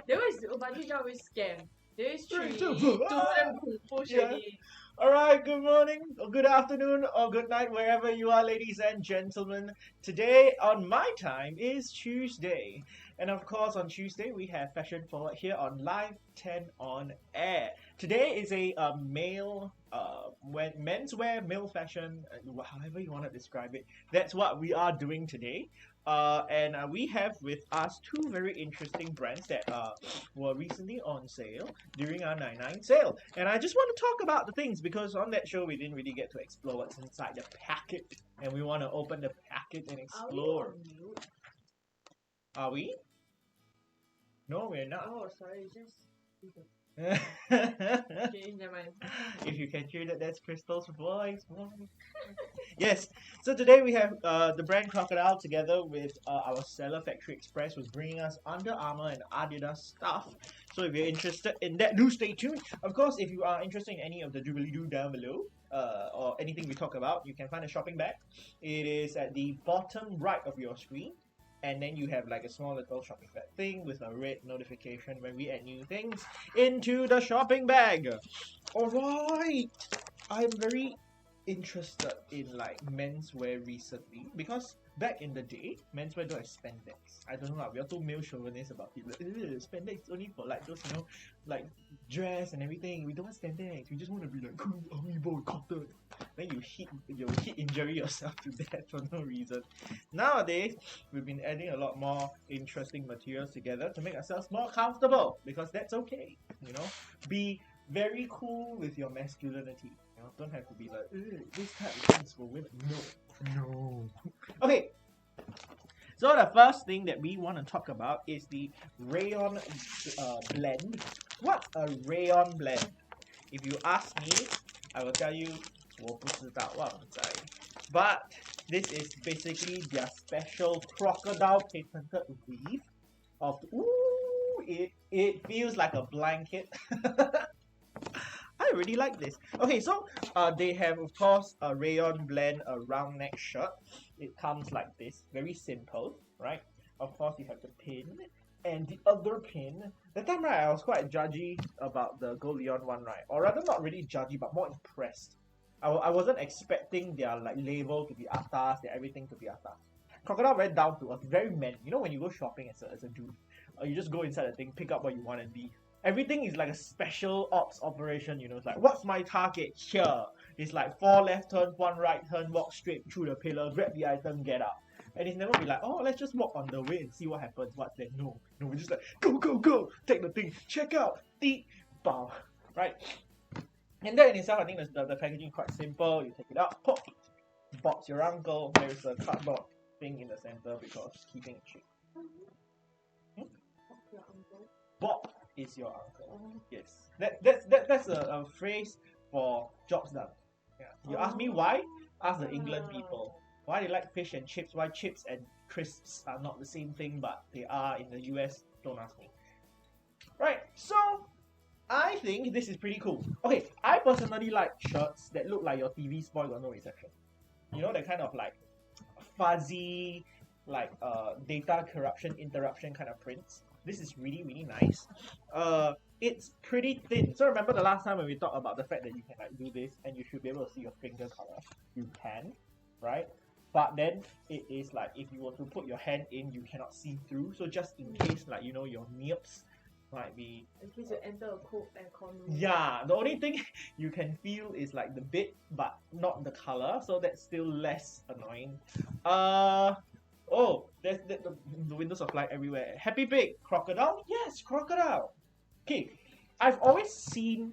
That was bungee jump is scam. There is Three, three, two, two, boom. then boom, push Yeah. already. Alright, good morning, or good afternoon, or good night, wherever you are, ladies and gentlemen. Today, on my time, is Tuesday. And of course, on Tuesday, we have Fashion Forward here on Live 10 on Air. Today is a menswear, male fashion, however you want to describe it. That's what we are doing today. And we have with us two very interesting brands that were recently on sale during our 99 sale. And I just want to talk about the things because on that show we didn't really get to explore what's inside the packet. And we want to open the packet and explore. Are we on mute? Are we? No, we're not. Oh, sorry, just. Okay, never mind. If you can hear that, that's Crystal's voice. Yes. So today we have the brand Crocodile together with our seller FactoryXpress was bringing us Under Armour and Adidas stuff. So if you're interested in that, do stay tuned. Of course, if you are interested in any of the doobly-doo down below, or anything we talk about, you can find a shopping bag. It is at the bottom right of your screen. And then you have like a small little shopping bag thing with a red notification when we add new things into the shopping bag. Alright! I'm very interested in like menswear recently because back in the day, menswear don't have spandex. I don't know, we are too male chauvinist about it. Like, spandex only for like those, you know, like dress and everything. We don't want spandex. We just want to be like cool army boy cotton. Then you hit injury yourself to death for no reason. Nowadays, we've been adding a lot more interesting materials together to make ourselves more comfortable because that's okay. You know, be very cool with your masculinity. You know, don't have to be like this type of things for women. No. Okay. So the first thing that we want to talk about is the rayon blend. What's a rayon blend? If you ask me, I will tell you 我不知道忘在 But this is basically their special crocodile patented weave of it feels like a blanket. I really like this. Okay, so they have of course a rayon blend, a round neck shirt. It comes like this, very simple, right? Of course you have the pin and the other pin. That time right, I was quite judgy about the Gold Leon one, right? Or rather not really judgy, but more impressed. I wasn't expecting their like label to be atas, their everything to be atas. Crocodile very down to earth, very man. You know when you go shopping as a dude, you just go inside the thing, pick up what you want and leave. Everything is like a special ops operation, you know. It's like, what's my target here? It's like 4 left turn, 1 right turn, walk straight through the pillar, grab the item, get out. And it's never be like, oh, let's just walk on the way and see what happens. What's that? No, we're just like, go, take the thing, check out, the bow, right? And that in itself, I think the packaging is quite simple. You take it out, pop, box your uncle. There's a cardboard thing in the center because keeping it cheap. Bob is your uncle. Yes, that's a phrase for jobs done. Yeah. You ask me why? Ask the England people. Why they like fish and chips? Why chips and crisps are not the same thing, but they are in the US? Don't ask me. Right. So I think this is pretty cool. Okay, I personally like shirts that look like your TV spoil got no reception. You know, that kind of like fuzzy, like data corruption, interruption kind of prints. This is really nice. It's pretty thin. So remember the last time when we talked about the fact that you can like do this and you should be able to see your finger color. You can, right? But then it is like if you were to put your hand in, you cannot see through. So just in case, like you know, your nips might be. In case you enter a cold aircon room. Yeah, the only thing you can feel is like the bit, but not the color. So that's still less annoying. Oh, there's the windows of light everywhere. Happy Big Crocodile? Yes, Crocodile. Okay, I've always seen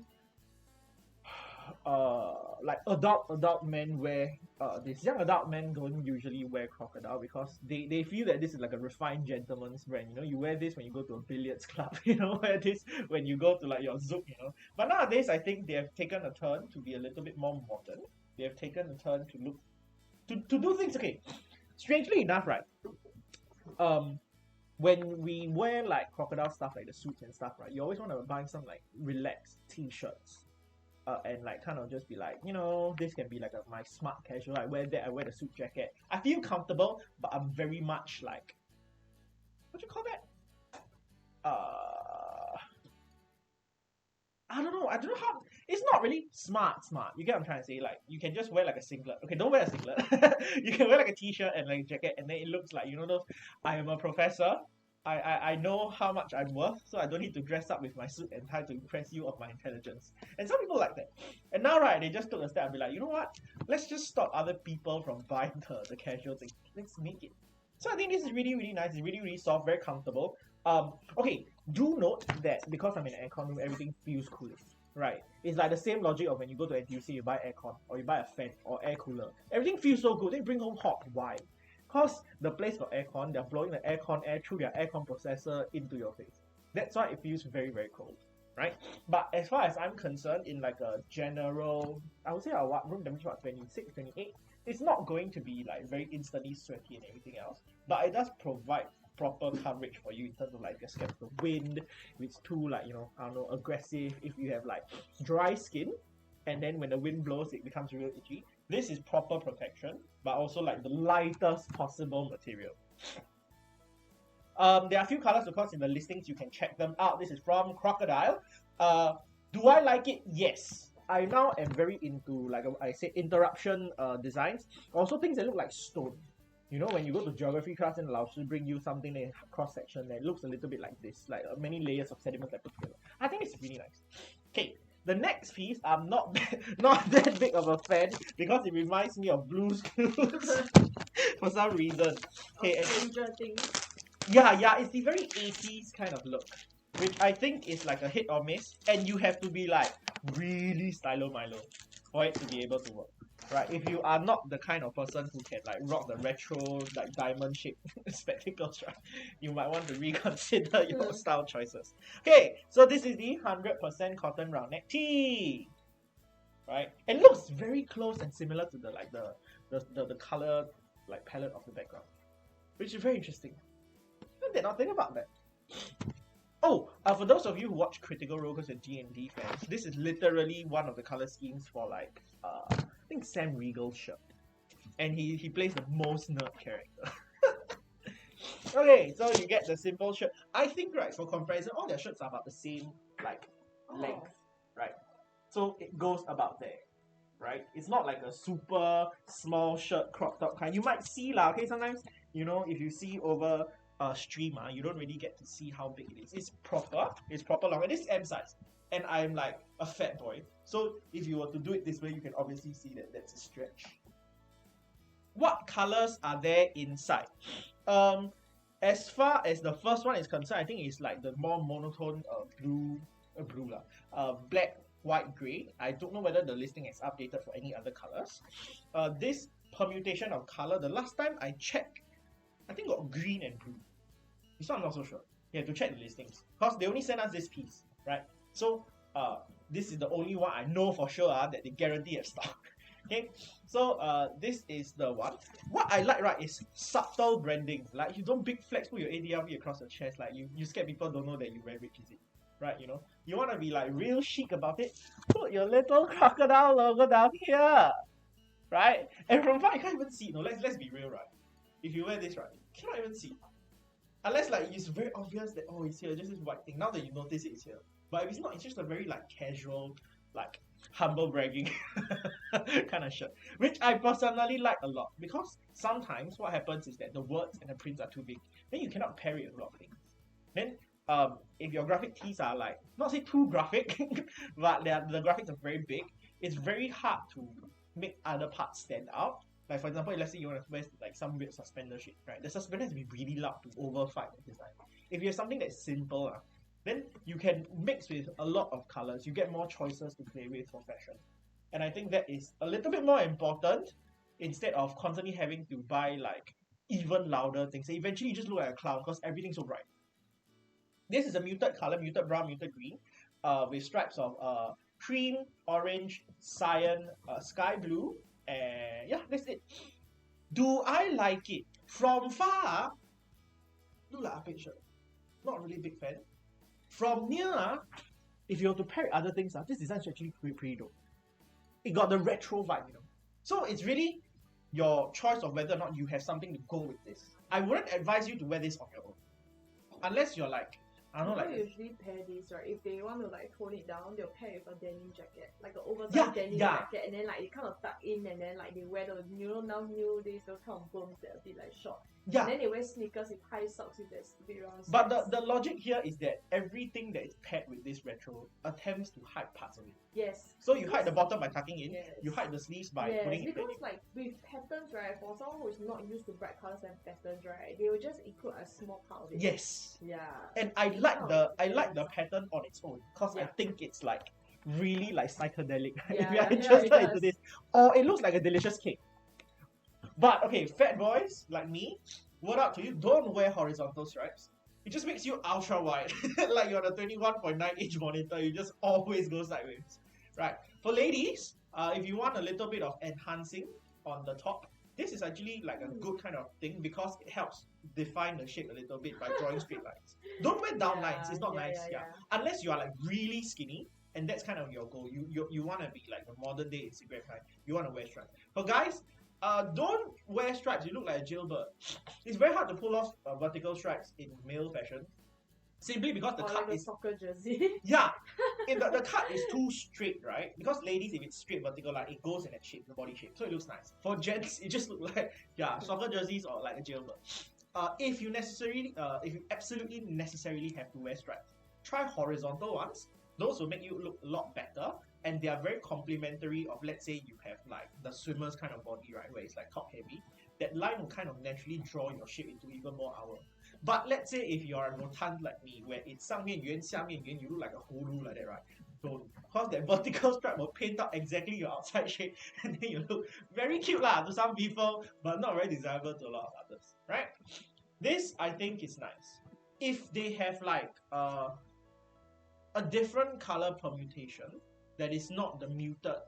like adult men wear this. Young adult men don't usually wear Crocodile because they feel that this is like a refined gentleman's brand. You know, you wear this when you go to a billiards club. You know, wear this when you go to like your zouk. You know, but nowadays I think they have taken a turn to be a little bit more modern. They have taken a turn to look to do things. Okay, strangely enough, right? When we wear like crocodile stuff like the suits and stuff, right? You always want to buy some like relaxed t-shirts. And like kind of just be like, you know, this can be like my smart casual. I wear that, I wear the suit jacket. I feel comfortable, but I'm very much like, what do you call that? I don't know how. It's not really smart. You get what I'm trying to say? Like, you can just wear like a singlet. Okay, don't wear a singlet. You can wear like a t-shirt and like a jacket, and then it looks like, you know, those. I am a professor. I know how much I'm worth, so I don't need to dress up with my suit and tie to impress you of my intelligence. And some people like that. And now, right, they just took a step and be like, you know what? Let's just stop other people from buying the casual thing. Let's make it. So I think this is really, really nice. It's really, really soft, very comfortable. Okay, do note that because I'm in an aircon room, everything feels cooler. Right? It's like the same logic of when you go to NTUC, you buy aircon, or you buy a fan, or air cooler. Everything feels so good. They bring home hot. Why? Because the place got aircon, they're blowing the aircon air through their aircon processor into your face. That's why it feels very, very cold, right? But as far as I'm concerned, in like a general, I would say our room temperature about 26, 28, it's not going to be like very instantly sweaty and everything else, but it does provide proper coverage for you in terms of like you're scared of the wind, if it's too like, you know, I don't know, aggressive, if you have like dry skin, and then when the wind blows it becomes real itchy. This is proper protection, but also like the lightest possible material. There are a few colors, of course, in the listings. You can check them out. This is from Crocodile. Do I like it? Yes. I now am very into, like I said, interruption designs. Also things that look like stone. You know, when you go to geography class and Lao Shi bring you something in cross section that looks a little bit like this, like many layers of sediment that put together. I think it's really nice. Okay. The next piece, I'm not that big of a fan because it reminds me of Blue's Clues for some reason. Okay, yeah, it's the very 80s kind of look, which I think is like a hit or miss, and you have to be like really stylo-milo for it to be able to work. Right, if you are not the kind of person who can like rock the retro like diamond shaped spectacles, right, you might want to reconsider your style choices. Okay, so this is the 100% cotton round neck tee. Right, it looks very close and similar to the like the color like palette of the background, which is very interesting. I did not think about that. Oh, for those of you who watch Critical Role because you're D&D fans, this is literally one of the color schemes for like I think Sam Riegel's shirt, and he plays the most nerd character. Okay, so you get the simple shirt. I think, right, for comparison, all their shirts are about the same like length, right? So it goes about there, right? It's not like a super small shirt crop top kind. You might see lah, okay, sometimes, you know, if you see over stream, you don't really get to see how big it is. It's proper long, and this is M size, and I'm like a fat boy, so if you were to do it this way, you can obviously see that that's a stretch. What colors are there inside? As far as the first one is concerned, I think it's like the more monotone black, white, grey. I don't know whether the listing is updated for any other colors. This permutation of color, the last time I checked, I think got green and blue. This one I'm not so sure. You have to check the listings because they only sent us this piece, right? So this is the only one I know for sure that they guarantee a stock. Okay, so this is the one. What I like, right, is subtle branding. Like, you don't big flex, put your ADRV across your chest. Like, you scared people don't know that you wear rich, is it? Right, you know? You want to be like real chic about it, put your little crocodile logo down here. Right? And from far you can't even see it. No, let's be real, right? If you wear this, right, you cannot even see. Unless like it's very obvious that, oh, it's here, just this white thing. Now that you notice it's here. But if it's not, it's just a very like casual, like humble bragging kind of shirt, which I personally like a lot, because sometimes what happens is that the words and the prints are too big, then you cannot pair it with a lot of things. Then if your graphic tees are like, not say too graphic, but the graphics are very big, it's very hard to make other parts stand out. Like, for example, let's say you want to wear like some weird suspender shit, right? The suspender has to be really loud to overfight the design. If you have something that's simple, then you can mix with a lot of colors. You get more choices to play with for fashion. And I think that is a little bit more important instead of constantly having to buy like even louder things. So eventually you just look like a clown because everything's so bright. This is a muted color, muted brown, muted green, with stripes of cream, orange, cyan, sky blue, and yeah, that's it. Do I like it? From far, look like a big shirt. Not really big fan. From near, if you have to pair other things, this design is actually pretty dope. It got the retro vibe, you know. So it's really your choice of whether or not you have something to go with this. I wouldn't advise you to wear this on your own. Unless you're like I don't know, People like usually pair these, right? If they want to like tone it down, they'll pair with a denim jacket, like an oversized Yeah, denim yeah. jacket, and then like it kind of tuck in, and then like they wear the nowadays those kind of berms that are a bit like short. yeah. And then they wear sneakers with high socks with that stupid round But straps. the logic here is that everything that is paired with this retro attempts to hide parts of it. Yes. So you hide the bottom by tucking in, Yes. you hide the sleeves by Yes, putting it because in. like with patterns, right, for someone who is not used to bright colors and patterns, right, they will just include a small part of it. Yes. Yeah. And I like the pattern on its own because I Yeah. think it's like really like psychedelic. If Yeah, you are yeah, interested it into does. this, or it looks like a delicious cake. But okay, fat boys like me, word out to you: don't wear horizontal stripes. It just makes you ultra wide, like you're on a 21.9 inch monitor. You just always go sideways, right? For ladies, if you want a little bit of enhancing on the top, this is actually like a good kind of thing because it helps define the shape a little bit by drawing straight lines. Don't wear down lines; it's not nice. Yeah, unless you are like really skinny, and that's kind of your goal. You want to be like the modern day Instagram kind. You want to wear stripes. For guys, don't wear stripes. You look like a jailbird. It's very hard to pull off vertical stripes in male fashion, simply because the or cut like a is soccer jersey. yeah. The cut is too straight, right? Because ladies, if it's straight vertical, like it goes in that shape, the body shape, so it looks nice. For gents, it just looks like soccer jerseys or like a jailbird. If you absolutely necessarily have to wear stripes, try horizontal ones. Those will make you look a lot better, and they are very complementary of, let's say you have like the swimmer's kind of body, right, where it's like top heavy. That line will kind of naturally draw your shape into even more hour. But let's say if you're a rotund like me, where it's 上面圆下面圆, you look like a hulu like that, right? Don't. Because that vertical stripe will paint out exactly your outside shape, and then you look very cute lah to some people, but not very desirable to a lot of others, right? This I think is nice. If they have like a different color permutation that is not the muted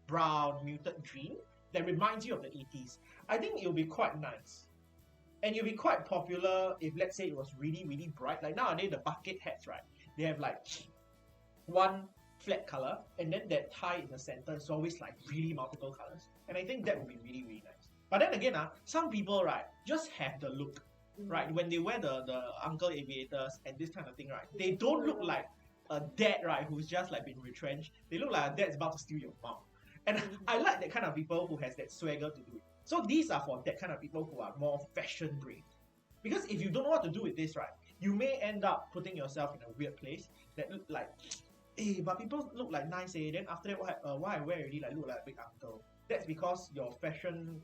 brown, muted green, that reminds you of the 80s, I think it will be quite nice. And it'll be quite popular if, let's say, it was really, really bright. Like nowadays, the bucket hats, right? They have like one flat color, and then that tie in the center is always like really multiple colors. And I think that would be really, really nice. But then again, some people, right, just have the look, right? When they wear the Uncle Aviators and this kind of thing, right? They don't look like a dad, right, who's just like been retrenched. They look like a dad's about to steal your mom. And I like that kind of people who has that swagger to do it. So these are for that kind of people who are more fashion brave. Because if you don't know what to do with this, right, you may end up putting yourself in a weird place that look like, hey, but people look like nice, eh? Then after that, why I wear already like look like a big uncle? That's because your fashion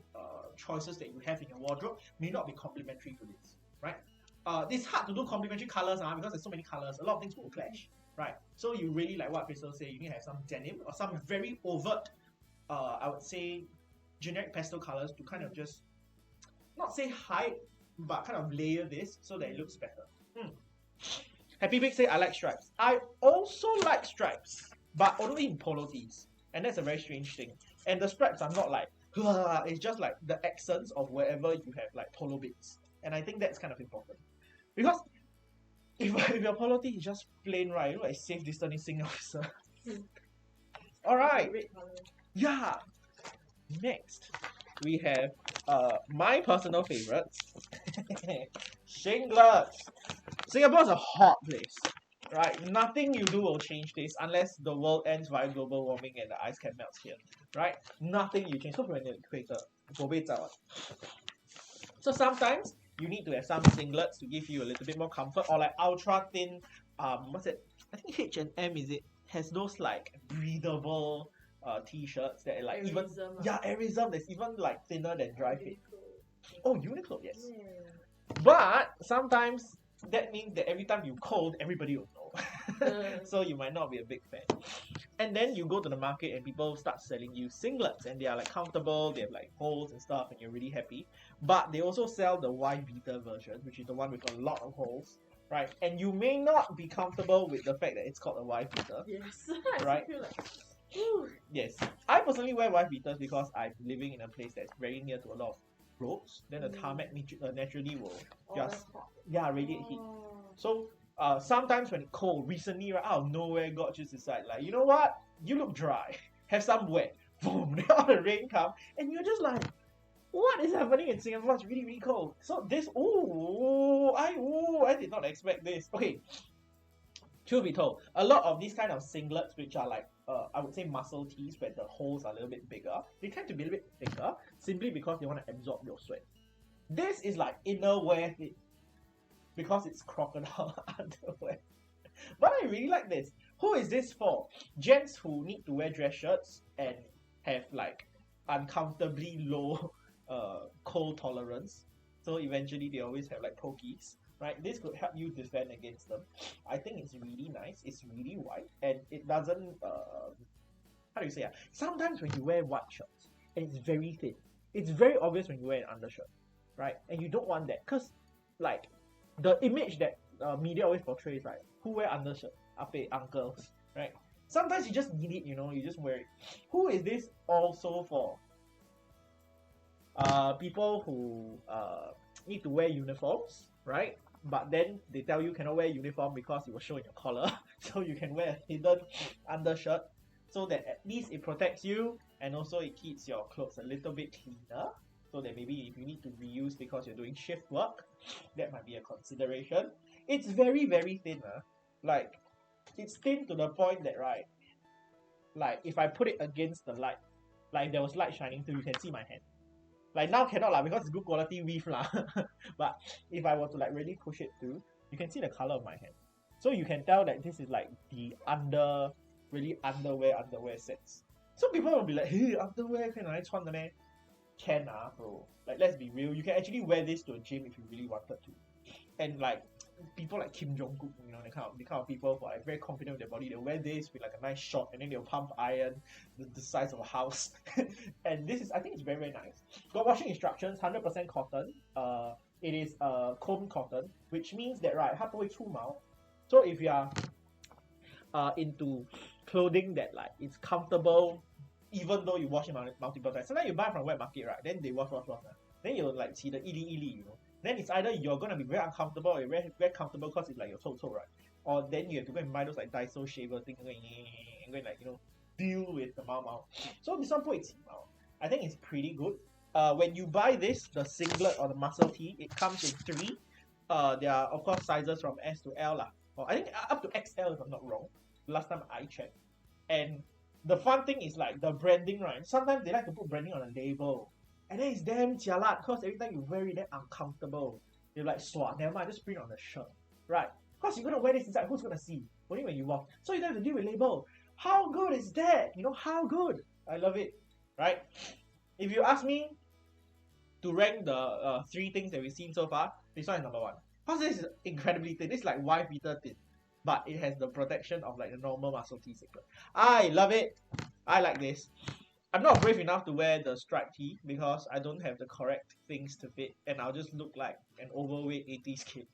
choices that you have in your wardrobe may not be complementary to this, right? It's hard to do complementary colors because there's so many colors. A lot of things will clash, right? So you really, like what Crystal say, you need to have some denim or some very overt, I would say, generic pastel colors to kind of just, not say hide, but kind of layer this so that it looks better. Happy Big say I like stripes. I also like stripes, but only in polo tees. And that's a very strange thing. And the stripes are not like, it's just like the accents of wherever you have like polo bits. And I think that's kind of important. Because if your polo tee is just plain, right, you look like safe distancing officer. Alright. Yeah. Next, we have my personal favorites. Singlets. Singapore is a hot place, right? Nothing you do will change this unless the world ends via global warming and the ice cap melts here, right? Nothing you change. So from the equator, so sometimes you need to have some singlets to give you a little bit more comfort, or like ultra thin. What's it? I think H&M is it has those like breathable t-shirts that are like Airism, airism that's even like thinner than dry fit. Oh, Uniqlo, yes. Yeah. But sometimes that means that every time you cold, everybody will know. So you might not be a big fan. And then you go to the market and people start selling you singlets, and they are like comfortable, they have like holes and stuff, and you're really happy. But they also sell the Y-beater version, which is the one with a lot of holes, right? And you may not be comfortable with the fact that it's called a Y-beater. Yes. Right? I feel like, yes. I personally wear Y-beaters because I'm living in a place that's very near to a lot of roads. Then the tarmac naturally will just radiate heat. So sometimes when it's cold, recently right out of nowhere, God just decide like, you know what? You look dry. Have some wet. Boom. Then all the rain come, and you're just like, What is happening in Singapore? It's really, really cold. So this, I did not expect this. Okay, truth be told, a lot of these kind of singlets, which are like, I would say muscle tees, where the holes are a little bit bigger, they tend to be a little bit thicker, simply because they want to absorb your sweat. This is like inner wear fit, because it's crocodile underwear. But I really like this. Who is this for? Gents who need to wear dress shirts and have like uncomfortably low cold tolerance. So eventually they always have like pokies, right? This could help you defend against them. I think it's really nice. It's really white and it doesn't how do you say? Sometimes when you wear white shirts and it's very thin, it's very obvious when you wear an undershirt, right? And you don't want that because like the image that media always portrays, right? Who wear undershirt? Ape, uncles, right? Sometimes you just need it, you know, you just wear it. Who is this also for? People who need to wear uniforms, right? But then they tell you cannot wear uniform because it will show in your collar. So you can wear a hidden undershirt so that at least it protects you and also it keeps your clothes a little bit cleaner. So that maybe if you need to reuse because you're doing shift work, that might be a consideration. It's very, very thin. Like, it's thin to the point that, right, like if I put it against the light, like there was light shining through, you can see my hand. Like now cannot lah because it's good quality weave lah. But if I were to like really push it through, you can see the color of my hand. So you can tell that this is like the really underwear sets. So people will be like, hey, underwear can I 穿的咩? Can bro. Like let's be real, you can actually wear this to a gym if you really wanted to. And like people like Kim Jong-kook, you know, the kind of people who are like very confident with their body, they'll wear this with like a nice shot and then they'll pump iron the size of a house. And this is, I think it's very, very nice. Got washing instructions, 100% cotton. It is comb cotton, which means that, right, 它不会出毛. So if you are into clothing that like it's comfortable even though you wash it multiple times. Sometimes you buy from wet market, right? Then they wash. Then you'll like see the ili, you know. Then it's either you're gonna be very uncomfortable or you're very comfortable because it's like your toe, right? Or then you have to go and buy those like Daiso shaver thing and go and like, you know, deal with the mao. So this one 不会起毛. I think it's pretty good. When you buy this, the singlet or the muscle tee, it comes in 3. There are of course sizes from S to L lah. Or I think up to XL if I'm not wrong. Last time I checked. And the fun thing is like the branding, right? Sometimes they like to put branding on a label. And then it's damn jialat because every time you wear it, then uncomfortable. You're like, swat, never mind, just print on the shirt. Right? Because you're going to wear this inside, who's going to see? Only when you walk. So you don't have to deal with label. How good is that? You know, how good? I love it. Right? If you ask me to rank the 3 things that we've seen so far, this one is number 1. Because this is incredibly thin. This is like wife beater thin. But it has the protection of like the normal muscle tee singlet. I love it. I like this. I'm not brave enough to wear the striped tee because I don't have the correct things to fit and I'll just look like an overweight 80s kid.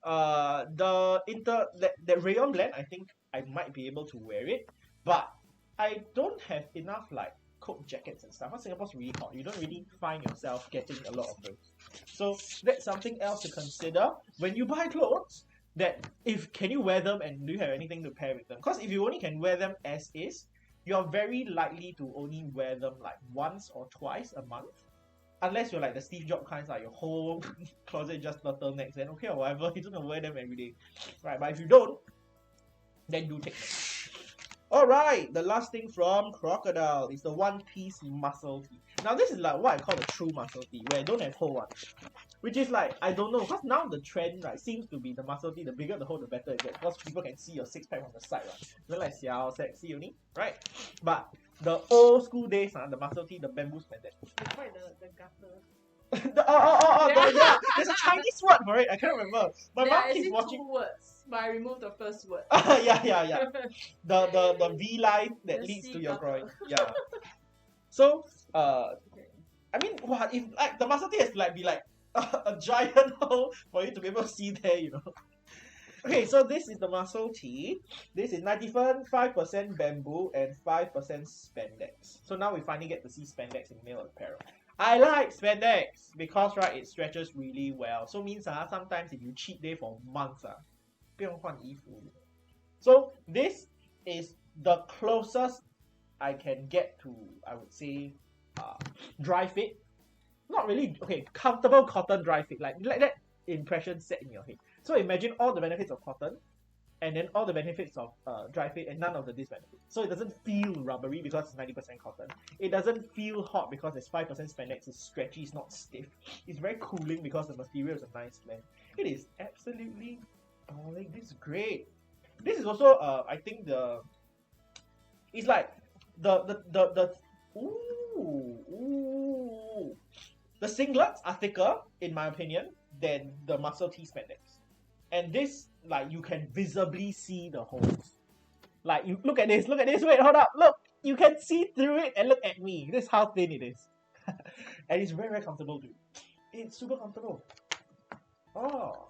The rayon blend, I think I might be able to wear it, but I don't have enough like coat jackets and stuff. Singapore's really hot. You don't really find yourself getting a lot of those. So that's something else to consider when you buy clothes. That can you wear them and do you have anything to pair with them? Because if you only can wear them as is, you are very likely to only wear them like once or twice a month. Unless you're like the Steve Jobs kinds, like your whole closet just turtlenecks, then okay or whatever, you're gonna wear them every day. Right, but if you don't, then do take them. Alright, the last thing from Crocodile is the one-piece muscle tee. Now this is like what I call the true muscle tee, where I don't have hole one. Which is like, I don't know, because now the trend, right, seems to be the muscle tee, the bigger the hole, the better it gets, because people can see your six-pack from the side, right? Not like xiao, sexy only, right? But the old school days, the muscle tee, the bamboo spandex. It's quite the gutter. There's a Chinese word for it, I can't remember. My mom keeps watching. 2 words, but I removed the first word. Yeah. The V line that leads to your groin. Yeah. So, I mean, what if like the muscle tee has to like be like a giant hole for you to be able to see there, you know. Okay, so this is the muscle tee. This is 95% bamboo and 5% spandex. So now we finally get to see spandex in male apparel. I like spandex because right, it stretches really well. So means sometimes if you cheat day for months, 不用换衣服. So this is the closest I can get to, I would say, dry fit. not really, okay, comfortable cotton dry fit. Like, let that impression set in your head. So imagine all the benefits of cotton, and then all the benefits of dry fit, and none of the disbenefits. So it doesn't feel rubbery because it's 90% cotton. It doesn't feel hot because it's 5% spandex. It's stretchy, it's not stiff. It's very cooling because the material is a nice blend. It is absolutely darling. This is great. This is also I think it's like the the singlets are thicker in my opinion than the muscle tee spandex. And this, like, you can visibly see the holes. Like, you look at this, wait, hold up, look, you can see through it, and look at me. This is how thin it is. And it's very, very comfortable too. It's super comfortable. Oh.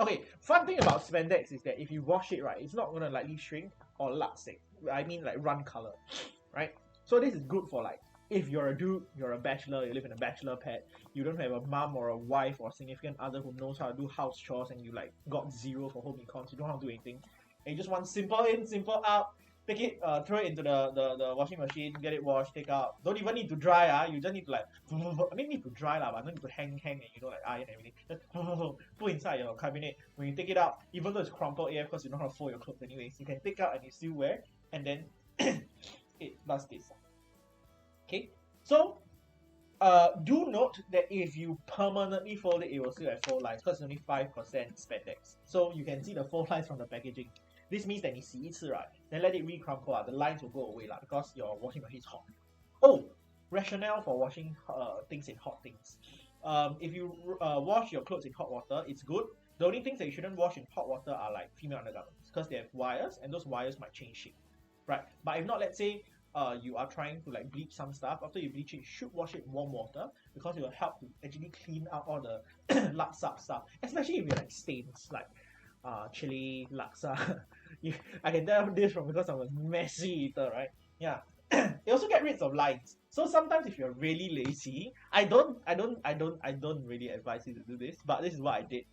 Okay, fun thing about spandex is that if you wash it right, it's not gonna likely shrink or luxing. I mean like run color, right? So this is good for like, if you're a dude, you're a bachelor, you live in a bachelor pad, you don't have a mom or a wife or a significant other who knows how to do house chores, and you like got 0 for home econs, you don't know how to do anything, and you just want simple in, simple out, take it, throw it into the washing machine, get it washed, take out. Don't even need to dry, you just need to like, I mean need to dry but don't need to hang and like iron and everything. Just put inside your cabinet. When you take it out, even though it's crumpled AF because you know how to fold your clothes anyways, you can take out and you still wear, and then it does this. Okay, so do note that if you permanently fold it, it will still have 4 lines because it's only 5% spandex. So you can see the 4 lines from the packaging. This means that you see 一次, right? Then let it re-crumple, the lines will go away because your washing machine is hot. Oh, rationale for washing things in hot things. If you wash your clothes in hot water, it's good. The only things that you shouldn't wash in hot water are like female undergarments because they have wires, and those wires might change shape, right? But if not, let's say you are trying to like bleach some stuff, after you bleach it, you should wash it in warm water because it will help to actually clean out all the laksa stuff, especially if you like stains like chili, laksa. I can tell this from because I'm a messy eater, right? Yeah. It also get rid of lines. So sometimes if you're really lazy, I don't really advise you to do this, but this is what I did.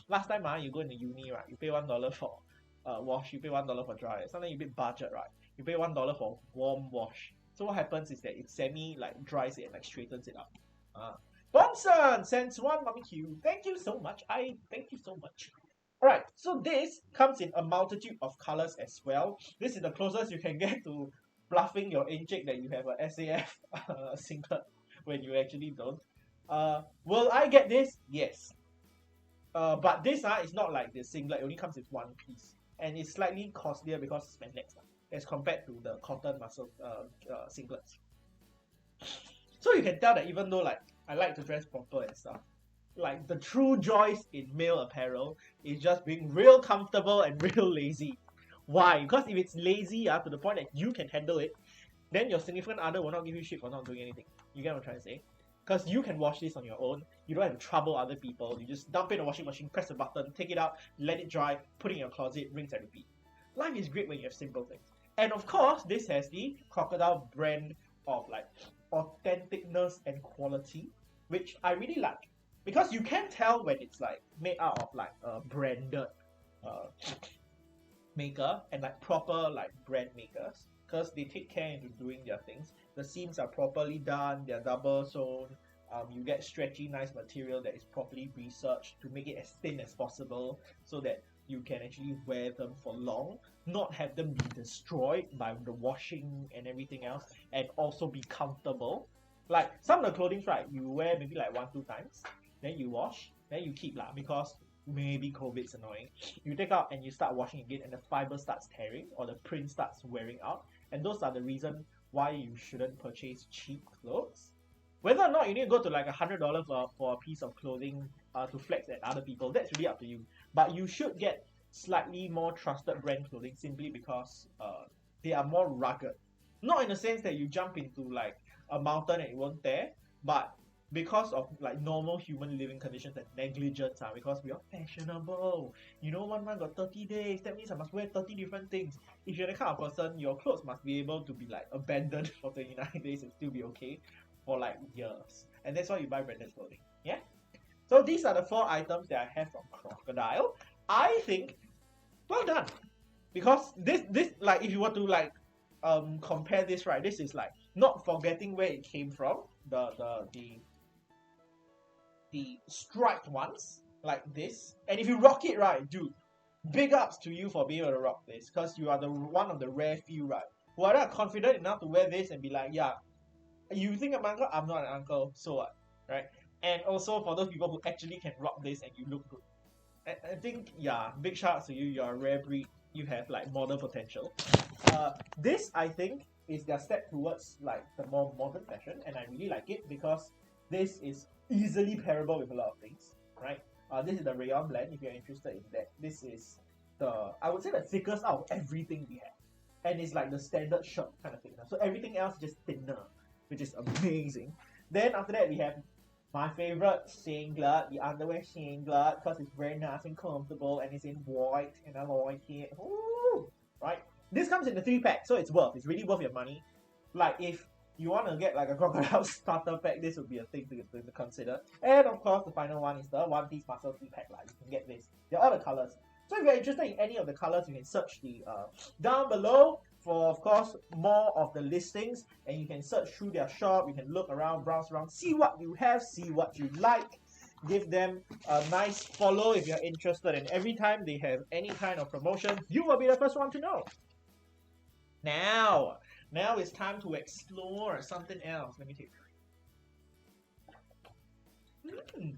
Last time you go in the uni, right? You pay $1 for wash, you pay $1 for dry. Sometimes you pay budget, right? You pay $1 for warm wash. So what happens is that it semi like dries it and like straightens it up. Bonson sends 1 Mummy Q. Thank you so much. Thank you so much. Alright, so this comes in a multitude of colors as well. This is the closest you can get to bluffing your encik that you have a SAF singlet when you actually don't. Will I get this? Yes. But this is not like the singlet, it only comes with 1 piece. And it's slightly costlier because it's spandex as compared to the cotton muscle singlets. So you can tell that even though like I like to dress proper and stuff, like the true joys in male apparel is just being real comfortable and real lazy. Why? Because if it's lazy to the point that you can handle it, then your significant other will not give you shit for not doing anything. You get what I'm trying to say? Because you can wash this on your own. You don't have to trouble other people. You just dump it in the washing machine, press the button, take it out, let it dry, put it in your closet, rinse and repeat. Life is great when you have simple things. And of course, this has the Crocodile brand of like authenticness and quality, which I really like. Because you can tell when it's like made out of like a branded maker and like proper like brand makers, because they take care into doing their things. The seams are properly done, they're double sewn, you get stretchy nice material that is properly researched to make it as thin as possible so that you can actually wear them for long, not have them be destroyed by the washing and everything else, and also be comfortable. Like some of the clothing, right, you wear maybe like 1-2 times, then you wash, then you keep because maybe COVID's annoying. You take out and you start washing again, and the fiber starts tearing or the print starts wearing out, and those are the reason why you shouldn't purchase cheap clothes. Whether or not you need to go to like $100 for a piece of clothing to flex at other people, that's really up to you. But you should get slightly more trusted brand clothing simply because they are more rugged. Not in the sense that you jump into like a mountain and it won't tear, but because of like normal human living conditions and negligence, because we are fashionable. You know, 1 month got 30 days, that means I must wear 30 different things. If you're the kind of person, your clothes must be able to be like abandoned for 29 days and still be okay for like years. And that's why you buy branded clothing. Yeah? So these are the 4 items that I have from Crocodile. I think, well done. Because this like if you were to like compare this, right, this is like not forgetting where it came from, the the striped ones, like this. And if you rock it right, dude, big ups to you for being able to rock this, because you are the one of the rare few, right, who are confident enough to wear this and be like, yeah, you think I'm an uncle? I'm not an uncle, so what, right? And also for those people who actually can rock this and you look good. I think, yeah, big shout out to you. You're a rare breed. You have like model potential. This, I think, is their step towards like the more modern fashion, and I really like it because this is easily pairable with a lot of things, right? This is the rayon blend. If you're interested in that, this is I would say the thickest out of everything we have, and it's like the standard shirt kind of thickness. So everything else is just thinner, which is amazing. Then after that we have my favorite singlet, the underwear singlet, because it's very nice and comfortable, and it's in white, and I like it. Ooh, right? This comes in the 3-pack, so it's really worth your money. Like if you want to get like a Crocodile starter pack, this would be a thing to consider. And of course, the final one is the One Piece Muscle 3-pack. Like you can get this. They're all the colors. So if you're interested in any of the colors, you can search the down below for, of course, more of the listings, and you can search through their shop. You can look around, browse around, see what you have, see what you like. Give them a nice follow if you're interested, and every time they have any kind of promotion, you will be the first one to know. Now it's time to explore something else. Let me take a drink.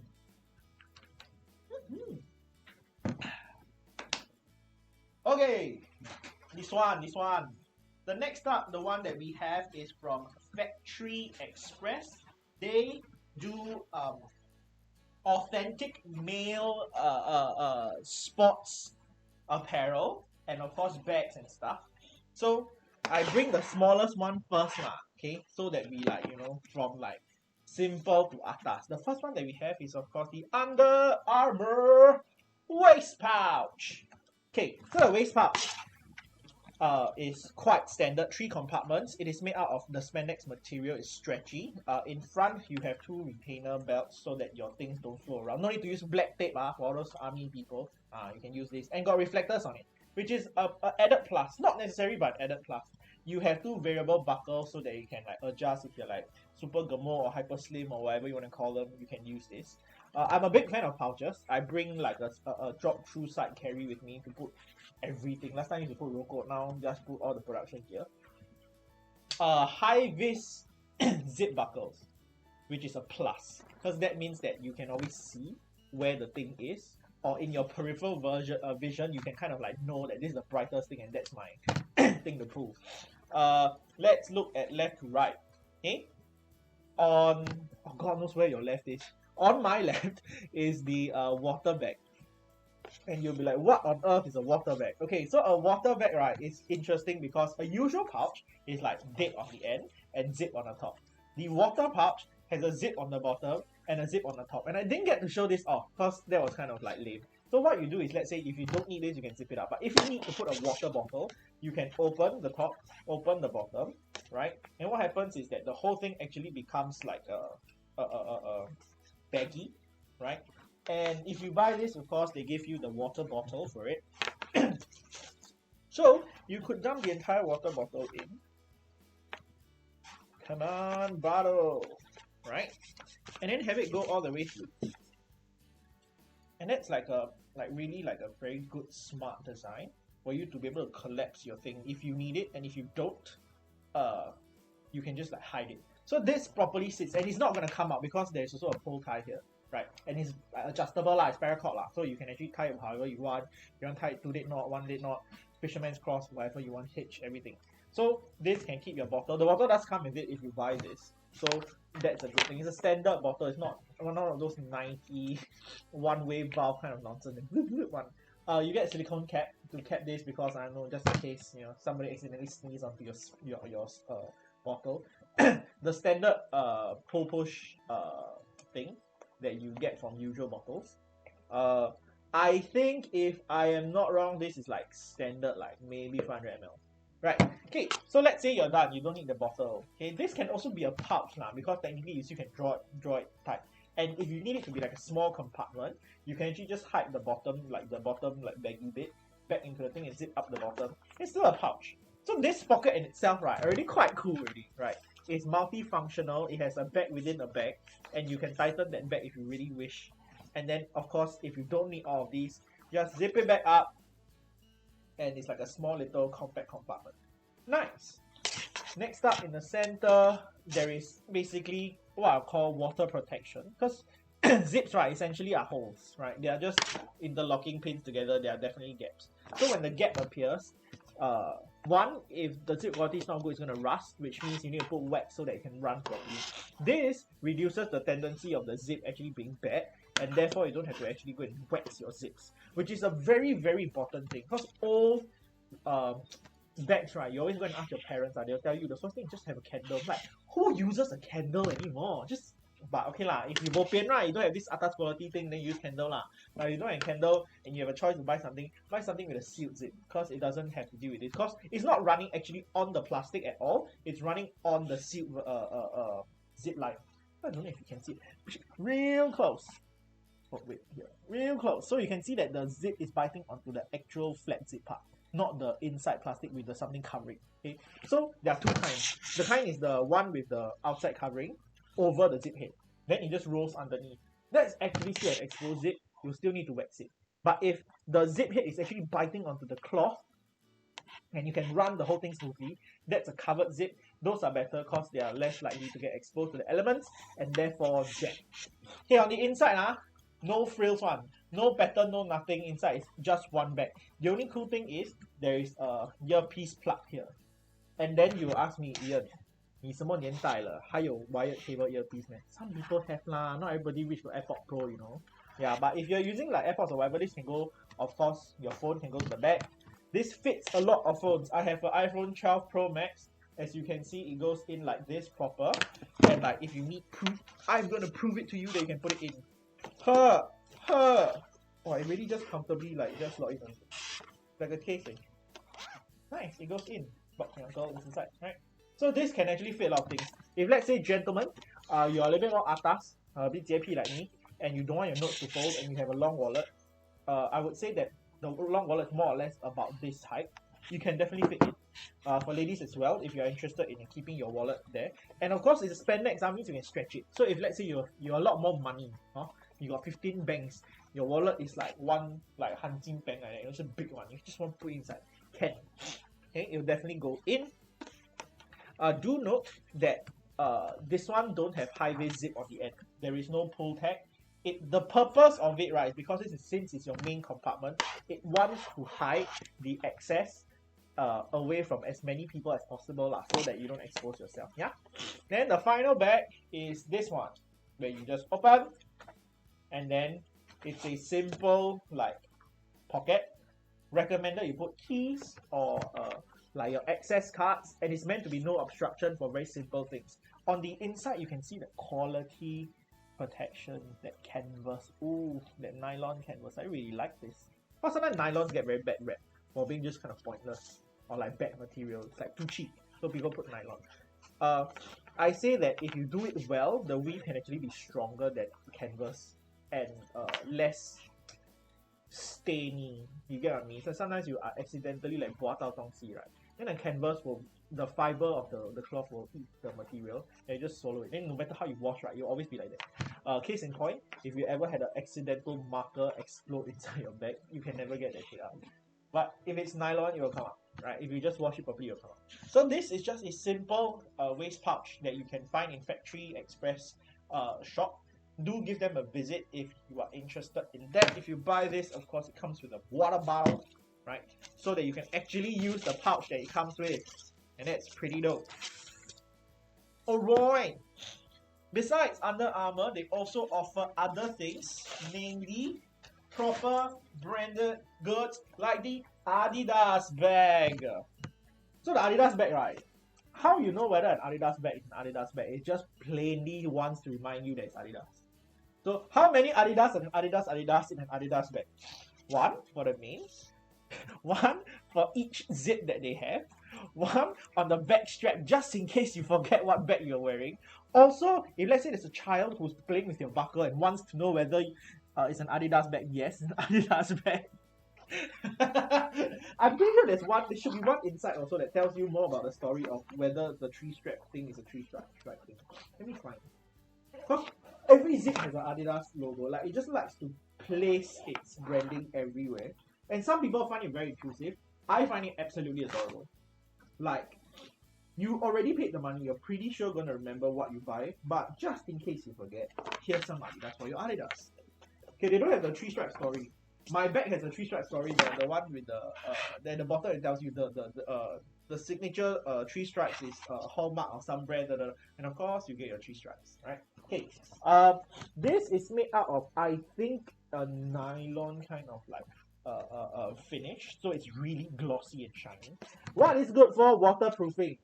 Okay, this one. The next up, the one that we have is from FactoryXpress. They do authentic male sports apparel, and of course bags and stuff. So I bring the smallest one first lah, okay? So that we like, from like simple to atas. The first one that we have is of course the Under Armour waist pouch. Okay, so the waist pouch is quite standard, 3 compartments. It is made out of the spandex material, it's stretchy. In front, you have 2 retainer belts so that your things don't flow around. No need to use black tape for those army people. You can use this. And got reflectors on it, which is a added plus. Not necessary, but added plus. You have 2 variable buckles so that you can like adjust if you're like super gamo or hyper slim or whatever you want to call them. You can use this. I'm a big fan of pouches. I bring like a drop through side carry with me to put everything. Last time I used to put Roko, now just put all the production gear. High vis zip buckles, which is a plus, because that means that you can always see where the thing is, or in your peripheral vision you can kind of like know that this is the brightest thing and that's my thing to prove. Let's look at left to right. Okay, oh god knows where your left is. On my left is the water bag. And you'll be like, what on earth is a water bag? Okay, so a water bag, right, is interesting because a usual pouch is like dead on the end and zip on the top. The water pouch has a zip on the bottom and a zip on the top. And I didn't get to show this off because that was kind of like lame. So what you do is, let's say if you don't need this, you can zip it up. But if you need to put a water bottle, you can open the top, open the bottom, right? And what happens is that the whole thing actually becomes like a baggy, right? And if you buy this, of course, they give you the water bottle for it. So you could dump the entire water bottle in. Come on, bottle, right? And then have it go all the way through. And that's like really like a very good, smart design for you to be able to collapse your thing if you need it, and if you don't, you can just like hide it. So this properly sits, and it's not gonna come out because there's also a pull tie here. Right, and it's adjustable it's paracord so you can actually tie it however you want. You want to tie it 2-date knot, 1-date knot, fisherman's cross, whatever you want, hitch, everything. So this can keep your bottle. The bottle does come with it if you buy this, so that's a good thing. It's a standard bottle. It's not one of those Nike one-way valve kind of nonsense. You get a silicone cap to cap this because I don't know, just in case somebody accidentally sneeze onto your bottle. The standard pull push thing that you get from usual bottles. I think if I am not wrong, this is like standard, like maybe 500 ml. Right, okay, so let's say you're done, you don't need the bottle. Okay, this can also be a pouch now because technically you still can draw it tight. And if you need it to be like a small compartment, you can actually just hide the bottom like baggy bit back into the thing and zip up the bottom. It's still a pouch. So this pocket in itself, right, already quite cool already, right? It's multifunctional. It has a bag within a bag, and you can tighten that bag if you really wish. And then, of course, if you don't need all of these, just zip it back up, and it's like a small little compact compartment. Nice. Next up in the center, there is basically what I call water protection, because zips, right, essentially are holes, right? They are just interlocking pins together. There are definitely gaps. So when the gap appears, one, if the zip quality is not good, it's going to rust, which means you need to put wax so that it can run properly. This reduces the tendency of the zip actually being bad, and therefore you don't have to actually go and wax your zips, which is a very, very important thing, because all bags, right, you always go and ask your parents, they'll tell you the first thing is just have a candle. Like, who uses a candle anymore? But okay lah, if you bo pian, right, you don't have this atas quality thing, then you use candle lah. But if you don't have candle and you have a choice to buy something with a sealed zip, because it doesn't have to deal with it. Because it's not running actually on the plastic at all, it's running on the sealed zip line. I don't know if you can see it. Real close. Oh wait, here. Real close. So you can see that the zip is biting onto the actual flat zip part, not the inside plastic with the something covering. Okay, so there are two kinds. The kind is the one with the outside covering over the zip head. Then it just rolls underneath. That's actually still an exposed zip. You still need to wax it. But if the zip head is actually biting onto the cloth and you can run the whole thing smoothly, that's a covered zip. Those are better because they are less likely to get exposed to the elements and therefore jam. Okay, on the inside, no frills one. No pattern, no nothing inside. It's just one bag. The only cool thing is there is a earpiece plug here. And then you ask me, Ian, 你什么年代了还有 wired cable earpiece 咩? Some people have lah, not everybody reach for AirPods Pro, you know. Yeah, but if you're using like AirPods or whatever, this can go, of course, your phone can go to the back. This fits a lot of phones. I have an iPhone 12 Pro Max. As you can see, it goes in like this proper. And like if you need proof, I'm going to prove it to you that you can put it in. Oh, it really just comfortably like just slot it on. Like a casing. Nice, it goes in. Box and uncle is inside, right? So this can actually fit a lot of things. If let's say gentlemen, you're a little bit more atas, a bit JP like me, and you don't want your notes to fold and you have a long wallet, I would say that the long wallet is more or less about this height. You can definitely fit it. For ladies as well, if you're interested in keeping your wallet there. And of course, it's a spandex, that means you can stretch it. So if let's say you're a lot more money, you got 15 banks, your wallet is like one like Hanjin bank, like that. It's a big one. You just want to put inside. Can. Okay, it'll definitely go in. Do note that this one don't have high-vis zip on the end. There is no pull tag. The purpose of it, right, is because since it's your main compartment, it wants to hide the access away from as many people as possible so that you don't expose yourself. Yeah. Then the final bag is this one, where you just open, and then it's a simple like pocket. Recommended you put keys or like your access cards, and it's meant to be no obstruction for very simple things. On the inside, you can see the quality protection, that canvas. Ooh, that nylon canvas. I really like this. But sometimes nylons get very bad rep for being just kind of pointless or like bad material. It's like too cheap, so people put nylon. I say that if you do it well, the weave can actually be stronger than canvas and less stainy. You get what I mean? So sometimes you are accidentally like 刮到东西, right? Then the canvas the fiber of the cloth will eat the material and you just swallow it. Then no matter how you wash, right, you'll always be like that. Case in point, if you ever had an accidental marker explode inside your bag, you can never get that shit out. But if it's nylon, it will come out, right? If you just wash it properly, it will come out. So this is just a simple waist pouch that you can find in FactoryXpress shop. Do give them a visit if you are interested in that. If you buy this, of course, it comes with a water bottle, right? So that you can actually use the pouch that it comes with. And that's pretty dope. Alright. Besides Under Armour, they also offer other things, namely proper branded goods like the Adidas bag. So the Adidas bag, right? How you know whether an Adidas bag is an Adidas bag? It just plainly wants to remind you that it's Adidas. So how many Adidas and Adidas in an Adidas bag? One for the mains, one for each zip that they have, one on the back strap just in case you forget what bag you're wearing. Also, if let's say there's a child who's playing with your buckle and wants to know whether it's an Adidas bag, yes, it's an Adidas bag. I'm pretty sure there should be one inside also that tells you more about the story of whether the tree strap thing is a tree strap thing. Let me find. Because every zip has an Adidas logo. Like, it just likes to place its branding everywhere. And some people find it very intrusive. I find it absolutely adorable. Like, you already paid the money, you're pretty sure gonna remember what you buy, but just in case you forget, here's some Adidas for your Adidas. Okay, they don't have the three stripe story. My bag has a three stripe story, the one with the at the bottom it tells you the signature three stripes is hallmark of some brand, and of course you get your three stripes, right? Okay. This is made out of, I think, a nylon kind of like finish, so it's really glossy and shiny. What is good for waterproofing?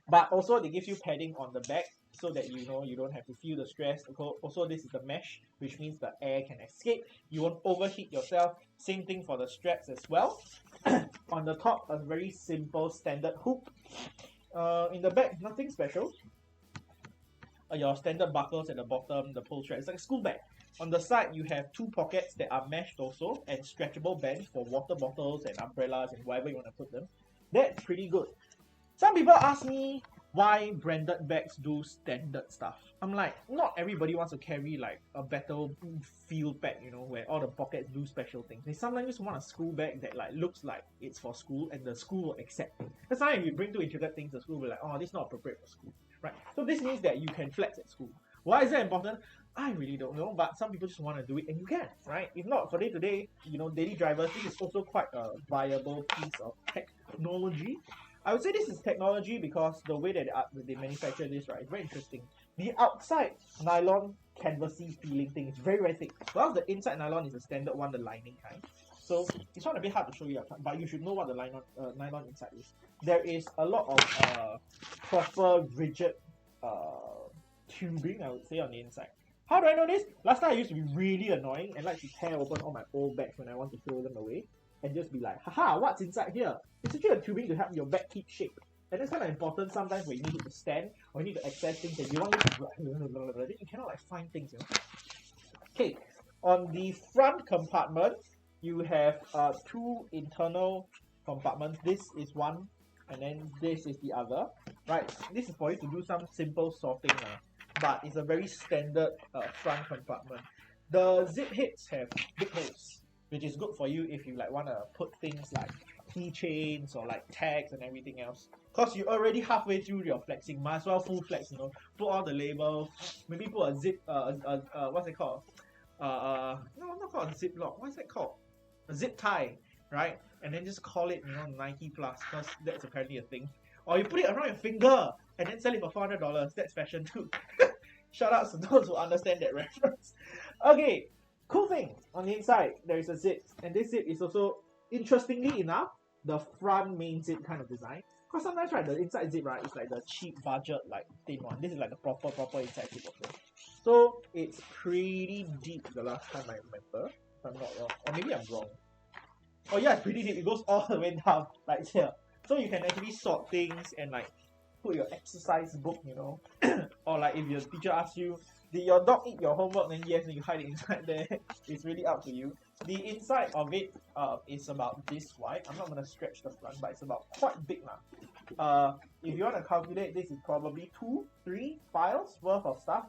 But also they give you padding on the back so that you know you don't have to feel the stress. Also, this is the mesh, which means the air can escape. You won't overheat yourself. Same thing for the straps as well. On the top, a very simple standard hook. In the back, nothing special. Your standard buckles at the bottom, the pull strap. It's like a school bag. On the side, you have two pockets that are meshed also and stretchable bands for water bottles and umbrellas and wherever you want to put them. That's pretty good. Some people ask me why branded bags do standard stuff. I'm like, not everybody wants to carry like a battlefield bag, you know, where all the pockets do special things. They sometimes just want a school bag that like looks like it's for school and the school will accept it. Because sometimes if you bring too intricate things, the school will be like, oh, this is not appropriate for school, right? So this means that you can flex at school. Why is that important? I really don't know, but some people just want to do it and you can, right? If not, for day-to-day, you know, daily drivers, this is also quite a viable piece of technology. I would say this is technology because the way that they manufacture this, right, is very interesting. The outside nylon canvasy feeling thing is very, very thick. While the inside nylon is the standard one, the lining kind. So it's not a bit hard to show you, but you should know what the nylon inside is. There is a lot of proper rigid tubing, I would say, on the inside. How do I know this? Last time I used to be really annoying and like to tear open all my old bags when I want to throw them away. And just be like, haha, what's inside here? It's actually a tubing to help your bag keep shape. And that's kind of important sometimes when you need it to stand or you need to access things and you want it to you cannot like find things, you know. Okay, on the front compartment, you have two internal compartments. This is one and then this is the other. Right, this is for you to do some simple sorting, but it's a very standard front compartment. The zip heads have big holes, which is good for you if you like want to put things like keychains or like tags and everything else. Cause you're already halfway through your flexing, might as well full flex, you know. Put all the labels, maybe put a zip, what's it called? No, not called a zip lock. What's that called? A zip tie, right? And then just call it, you know, Nike Plus, cause that's apparently a thing. Or you put it around your finger and then sell it for $400. That's fashion too. Shout out to those who understand that reference. Okay. Cool thing, on the inside there is a zip, and this zip is also, interestingly enough, the front main zip kind of design. Because sometimes, right, the inside zip, right, is like the cheap budget like thin one. This is like the proper inside zip also. So it's pretty deep the last time I remember, if I'm not wrong. Or maybe I'm wrong. Oh yeah, it's pretty deep. It goes all the way down, like here. So you can actually sort things and like put your exercise book, you know. Or like if your teacher asks you, did your dog eat your homework? Then yes, then you hide it inside there. It's really up to you. The inside of it is about this wide. I'm not gonna stretch the front, but it's about quite big now. If you want to calculate, this is probably 2-3 files worth of stuff,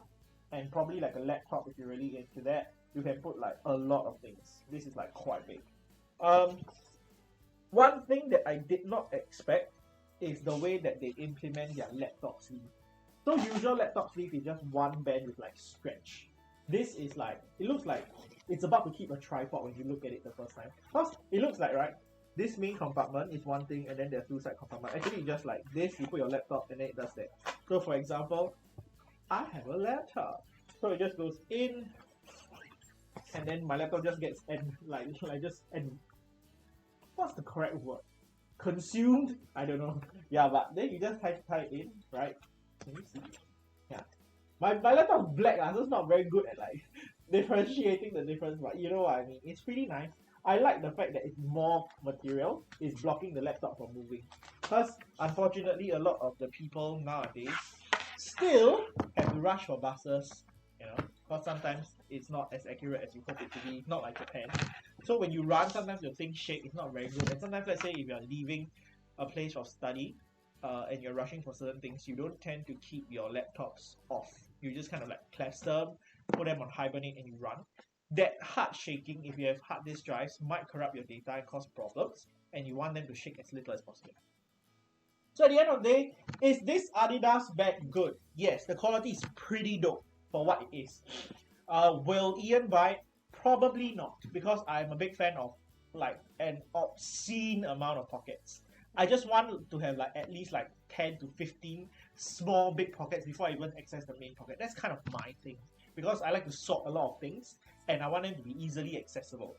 and probably like a laptop if you're really into that. You can put like a lot of things. This is like quite big. One thing that I did not expect is the way that they implement their laptop sleeve. So usual laptop sleeve is just one band with like stretch. This is like, it looks like it's about to keep a tripod when you look at it the first time. Because it looks like, right, this main compartment is one thing and then there's two side compartments. Actually it's just like this, you put your laptop and then it does that. So for example, I have a laptop. So it just goes in and then my laptop just gets what's the correct word? Consumed? I don't know. Yeah, but then you just tie it in, right? Can you see? Yeah. My laptop is black, so it's not very good at like differentiating the difference, but you know what I mean. It's pretty nice. I like the fact that it's more material. It's blocking the laptop from moving. Because unfortunately, a lot of the people nowadays still have to rush for buses, you know. because sometimes it's not as accurate as you hope it to be, not like Japan. So when you run, sometimes your things shake, it's not very good. And sometimes, let's say if you're leaving a place of study and you're rushing for certain things, you don't tend to keep your laptops off. You just kind of like clasp them, put them on hibernate, and you run. That hard shaking, if you have hard disk drives, might corrupt your data and cause problems, and you want them to shake as little as possible. So at the end of the day, is this Adidas bag good? Yes, the quality is pretty dope for what it is. Will Ian buy it? Probably not, because I'm a big fan of like an obscene amount of pockets. I just want to have like at least like 10 to 15 small big pockets before I even access the main pocket. That's kind of my thing, because I like to sort a lot of things and I want them to be easily accessible.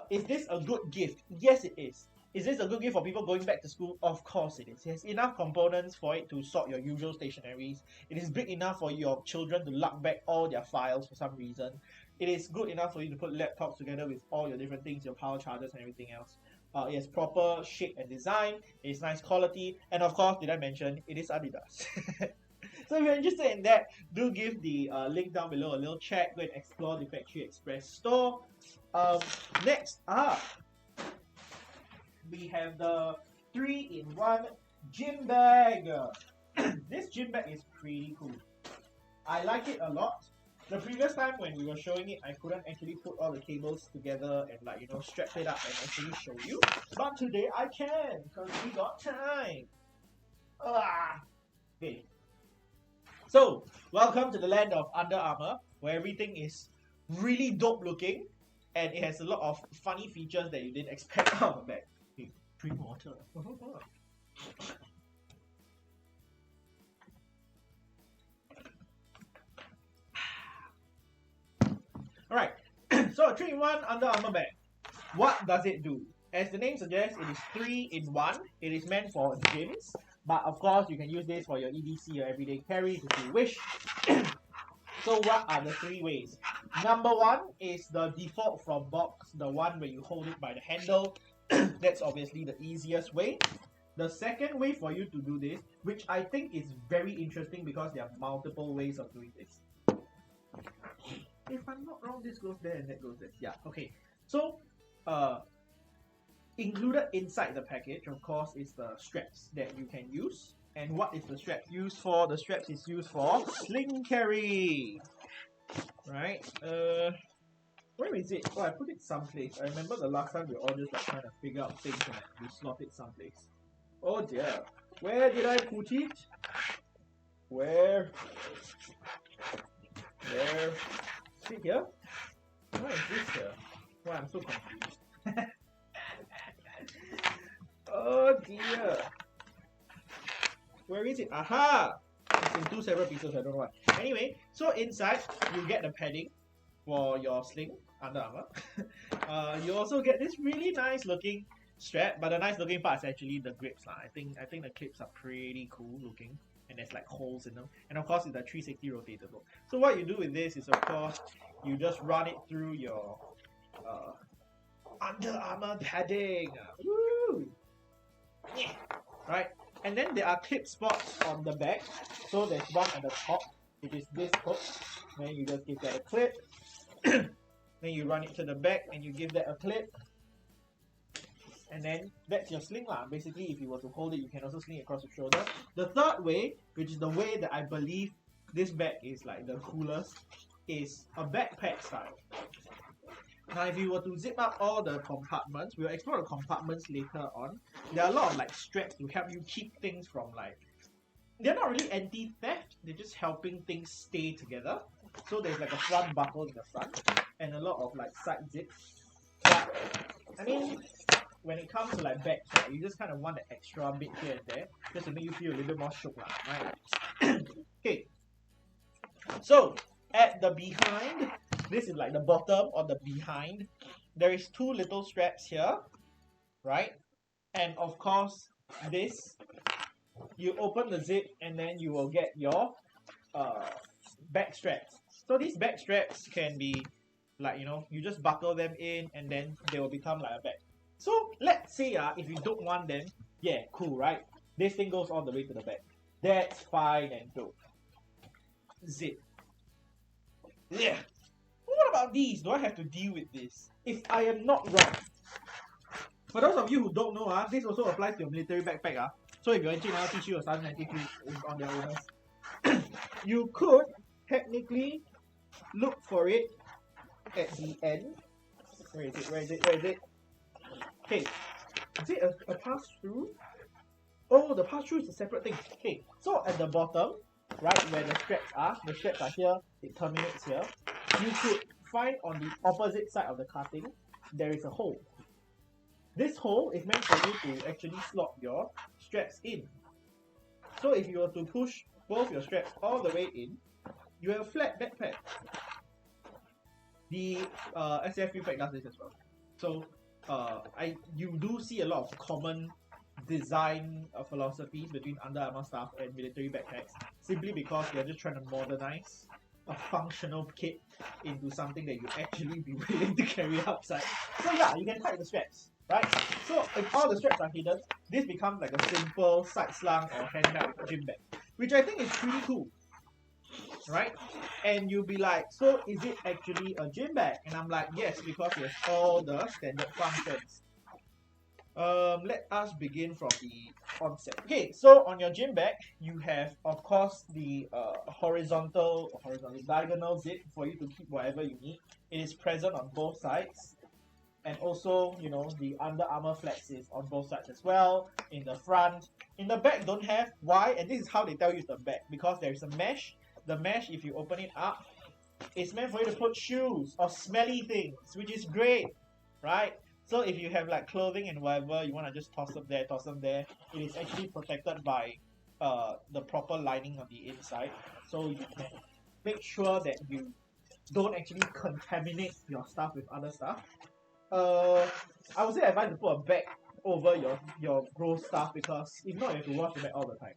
Is this a good gift? Yes, it is. Is this a good gift for people going back to school? Of course it is. It has enough components for it to sort your usual stationaries. It is big enough for your children to lock back all their files for some reason. It is good enough for you to put laptops together with all your different things, your power chargers and everything else. It has proper shape and design. It is nice quality. And of course, did I mention, it is Adidas. So if you're interested in that, do give the link down below a little check. Go and explore the FactoryXpress store. Next up, we have the 3-in-1 gym bag. This gym bag is pretty cool. I like it a lot. The previous time when we were showing it, I couldn't actually put all the cables together and like, you know, strap it up and actually show you. But today I can, because we got time. Okay. So, welcome to the land of Under Armour, where everything is really dope looking and it has a lot of funny features that you didn't expect out of the bag. Okay, drink water. Alright, so a 3-in-1 Under Armour bag. What does it do? As the name suggests, it is 3-in-1. It is meant for gyms, but of course you can use this for your EDC or everyday carry if you wish. So what are the 3 ways? Number 1 is the default from box, the one where you hold it by the handle. That's obviously the easiest way. The second way for you to do this, which I think is very interesting because there are multiple ways of doing this. If I'm not wrong, this goes there and that goes there. Yeah, okay. So, included inside the package, of course, is the straps that you can use. And what is the strap used for? The straps is used for sling carry. Right? Where is it? Oh, I put it someplace. I remember the last time we were all just like trying to figure out things and like, we slot it someplace. Oh dear. Where did I put it? Where? Is it here? Why is this here? Why I'm so confused. Oh dear. Where is it? Aha! It's in 2 separate pieces, I don't know why. Anyway, so inside you get the padding for your sling, Under Armour. You also get this really nice looking strap, but the nice looking part is actually the grips. I think the clips are pretty cool looking. And there's like holes in them, and of course it's a 360 rotatable. So what you do with this is, of course, you just run it through your Under Armour padding. Woo! Yeah. Right, and then there are clip spots on the back. So there's one at the top, which is this hook. Then you just give that a clip. Then you run it to the back and you give that a clip. And then that's your sling lah. Basically, if you were to hold it, you can also sling it across your shoulder. The third way, which is the way that I believe this bag is like the coolest, is a backpack style. Now, if you were to zip up all the compartments, we'll explore the compartments later on. There are a lot of like straps to help you keep things from like... They're not really anti-theft, they're just helping things stay together. So there's like a front buckle in the front, and a lot of like side zips. But, I mean... when it comes to like bags, right, you just kind of want an extra bit here and there, just to make you feel a little bit more shook, right? Okay. So, at the behind, this is like the bottom or the behind, there is 2 little straps here, right? And of course, this, you open the zip and then you will get your back straps. So these back straps can be like, you know, you just buckle them in and then they will become like a bag. So let's say if you don't want them, yeah, cool, right? This thing goes all the way to the back. That's fine and dope. Zip. Yeah. What about these? Do I have to deal with this? If I am not wrong, for those of you who don't know, this also applies to your military backpack. So if you're entering another tissue or something is on their owners, you could technically look for it at the end. Where is it? Where is it? Where is it? Okay. Is it a pass-through? Oh, the pass-through is a separate thing. Okay, so at the bottom, right where the straps are here, it terminates here. You could find on the opposite side of the cutting, there is a hole. This hole is meant for you to actually slot your straps in. So if you were to push both your straps all the way in, you have a flat backpack. The SFU pack does this as well. So you do see a lot of common design philosophies between Under Armour stuff and military backpacks, simply because they're just trying to modernize a functional kit into something that you actually be willing to carry outside. So yeah, you can tighten the straps, right? So if all the straps are hidden, this becomes like a simple side slung or handbag gym bag, which I think is pretty cool, right? And you'll be like, so is it actually a gym bag? And I'm like, yes, because it has all the standard functions. Let us begin from the onset. Okay, so on your gym bag, you have, of course, the diagonal zip for you to keep whatever you need. It is present on both sides. And also, you know, the Under Armour flex is on both sides as well. In the front. In the back, don't have. Why? And this is how they tell you it's the back. Because there is a mesh. The mesh, if you open it up, it's meant for you to put shoes or smelly things, which is great, right? So if you have like clothing and whatever, you want to just toss them there, it is actually protected by the proper lining on the inside. So you can make sure that you don't actually contaminate your stuff with other stuff. I would say advise to put a bag over your gross stuff, because if not, you have to wash the bag all the time.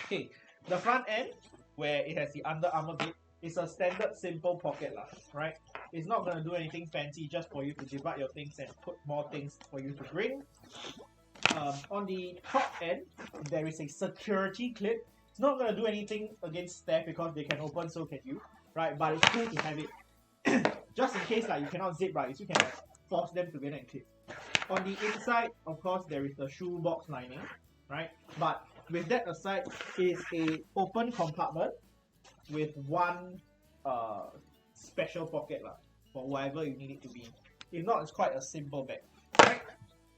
Okay, the front end, where it has the Under Armour bit, is a standard simple pocket, right? It's not going to do anything fancy, just for you to divide your things and put more things for you to bring. On the top end, there is a security clip. It's not going to do anything against theft because they can open, so can you, right? But it's cool to have it. Just in case you cannot zip, right? So you can force them together and clip. On the inside, of course, there is the shoe box lining, right? But with that aside, it is a open compartment with one special pocket for whatever you need it to be. If not, it's quite a simple bag, right?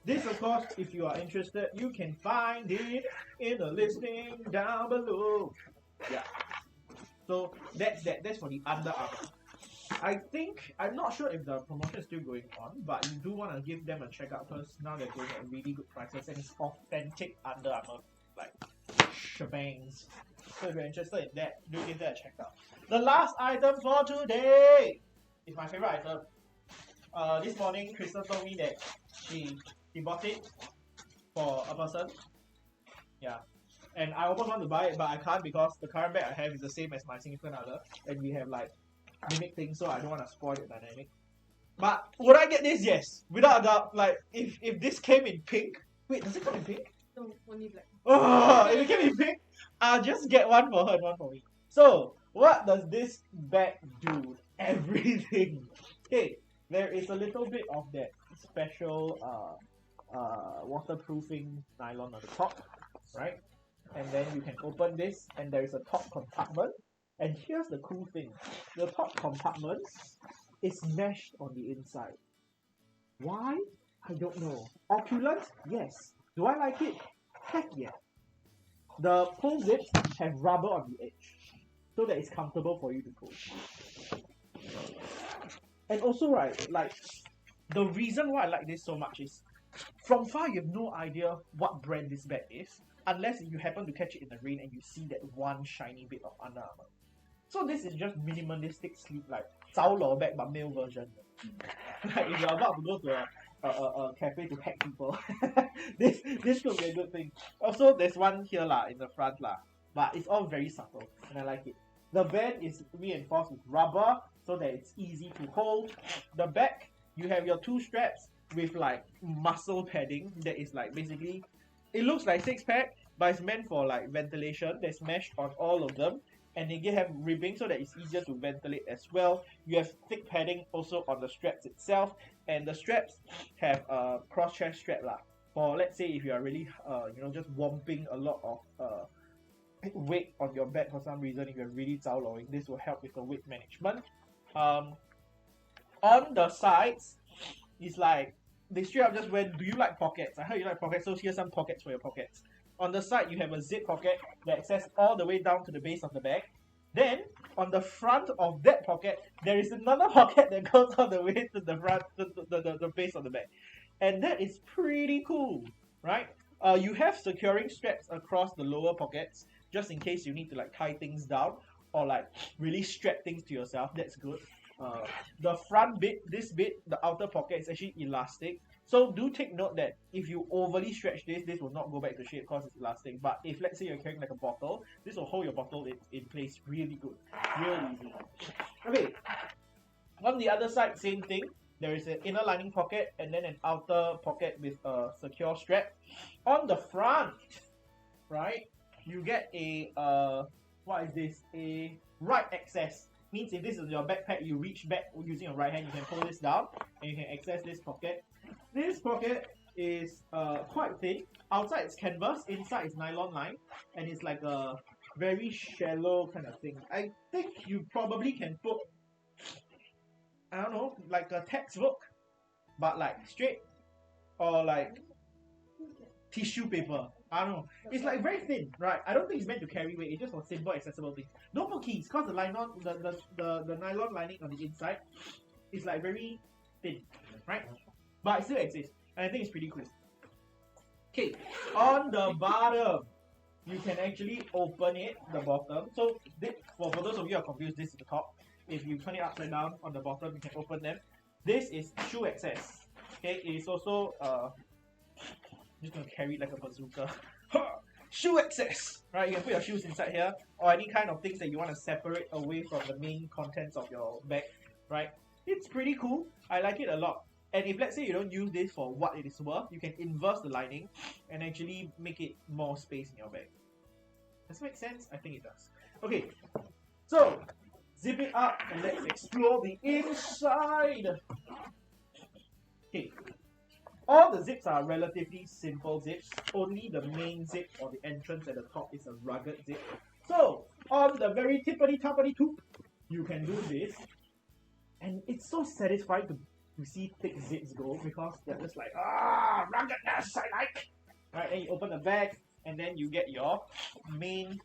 This, of course, if you are interested, you can find it in the listing down below. Yeah. So that's that. That's for the Under Armour. I'm not sure if the promotion is still going on, but you do want to give them a check out first. Now they're going at really good prices, and it's authentic Under Armour, like shebangs. So if you're interested in that, do give that a check out. The last item for today is my favorite item. This morning, Crystal told me that she bought it for a person. Yeah. And I almost want to buy it, but I can't because the current bag I have is the same as my significant other. And we have like mimic things, so I don't want to spoil the dynamic. But would I get this? Yes. Without a doubt. Like, if this came in pink. Wait, does it come in pink? No, only black. Oh, if it came in pink, I'll just get one for her and one for me. So, what does this bag do? Everything. Okay, there is a little bit of that special waterproofing nylon on the top, right? And then you can open this, and there is a top compartment. And here's the cool thing. The top compartment is meshed on the inside. Why? I don't know. Opulent? Yes. Do I like it? Heck yeah. The pull zips have rubber on the edge, so that it's comfortable for you to pull. And also, right, like, the reason why I like this so much is, from far you have no idea what brand this bag is, unless you happen to catch it in the rain and you see that one shiny bit of Under Armour. So this is just minimalistic sleep, like 着裸 bag but male version. Like if you're about to go to a cafe to hack people, this could be a good thing. Also, there's one here in the front but it's all very subtle and I like it. The band is reinforced with rubber so that it's easy to hold. The back, you have your two straps with like muscle padding that is like basically, it looks like 6-pack, but it's meant for like ventilation. There's mesh on all of them. and they have ribbing so that it's easier to ventilate as well. You have thick padding also on the straps itself, and the straps have a cross chest strap lah. For let's say if you are really just womping a lot of weight on your back for some reason, if you're really zao lowing, this will help with the weight management. On the sides, it's like they straight up just went, do you like pockets? I heard you like pockets, so here's some pockets for your pockets. On the side, you have a zip pocket that accesses all the way down to the base of the bag. Then, on the front of that pocket, there is another pocket that goes all the way to the front, the base of the bag. And that is pretty cool, right? You have securing straps across the lower pockets, just in case you need to like tie things down or like really strap things to yourself. That's good. The front bit, this bit, the outer pocket is actually elastic. So do take note that if you overly stretch this will not go back to shape because it's elastic. But if let's say you're carrying like a bottle, this will hold your bottle in place really good. Real easy. Okay. On the other side, same thing. There is an inner lining pocket and then an outer pocket with a secure strap. On the front, right, you get a what is this? A right access. Means if this is your backpack, you reach back using your right hand, you can pull this down and you can access this pocket. This pocket is quite thin. Outside it's canvas, inside is nylon line, and it's like a very shallow kind of thing. I think you probably can put, I don't know, like a textbook, but like straight, or like tissue paper. I don't know. It's like very thin, right? I don't think it's meant to carry weight. It's just for simple, accessible things. Don't put keys, because the nylon, the nylon lining on the inside is like very thin, right? But it still exists, and I think it's pretty cool. Okay, on the bottom, you can actually open it, the bottom. So, for those of you who are confused, this is the top. If you turn it upside down on the bottom, you can open them. This is shoe access. Okay, it is also just gonna carry it like a bazooka. Shoe access, right? You can put your shoes inside here, or any kind of things that you want to separate away from the main contents of your bag, right? It's pretty cool. I like it a lot. And if let's say you don't use this for what it is worth, you can inverse the lining and actually make it more space in your bag. Does it make sense? I think it does. Okay, so zip it up and let's explore the inside. Okay, all the zips are relatively simple zips. Only the main zip or the entrance at the top is a rugged zip. So on the very tippity-toppity toop, you can do this, and it's so satisfying to see thick zips go because they're just like, ruggedness, I like. Right, and you open the bag, and then you get your main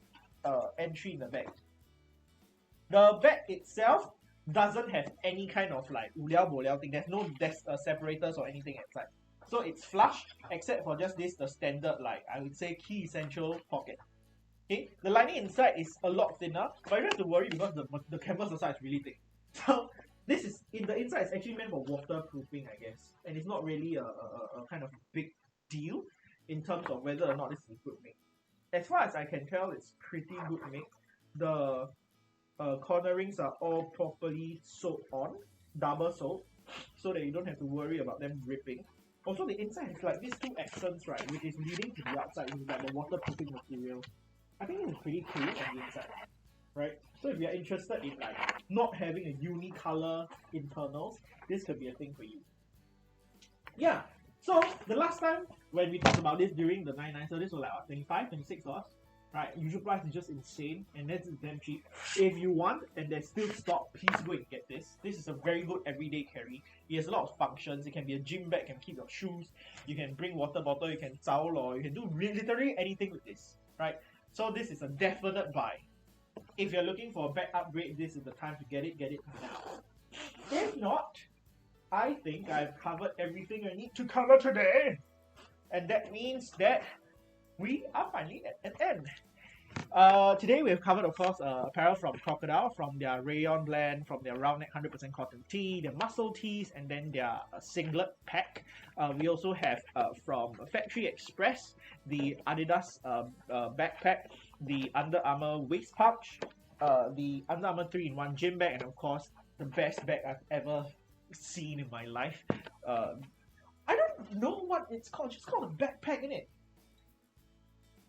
entry in the bag. The bag itself doesn't have any kind of like uliao boliao thing. There's no separators or anything inside. So it's flush, except for just this, the standard, like I would say, key essential pocket. Okay, the lining inside is a lot thinner, but you don't have to worry because the canvas inside is really thick. So this is in the inside is actually meant for waterproofing, I guess, and it's not really a kind of big deal in terms of whether or not this is good make. As far as I can tell, it's pretty good make. The cornerings are all properly sewed on, double sewed, so that you don't have to worry about them ripping. Also, the inside has like these two accents, right, which is leading to the outside, which is like the waterproofing material. I think it's pretty cool on the inside, right? So if you're interested in like not having a unique color internals, this could be a thing for you. Yeah. So the last time when we talked about this during the 99, so this was like what, $25, $26, right? Usual price is just insane, and that's damn cheap. If you want and there's still stock, please go and get this. This is a very good everyday carry. It has a lot of functions. It can be a gym bag, can keep your shoes. You can bring water bottle. You can zao or you can do literally anything with this, right? So this is a definite buy. If you're looking for a bag upgrade, this is the time to get it now. If not, I think I've covered everything I need to cover today. And that means that we are finally at an end. Today we've covered, of course, apparel from Crocodile, from their rayon blend, from their round neck 100% cotton tee, their muscle tees, and then their singlet pack. We also have from FactoryXpress, the Adidas backpack, the Under Armour waist pouch, the Under Armour 3-in-1 gym bag, and of course, the best bag I've ever seen in my life. I don't know what it's called. It's just called a backpack, innit?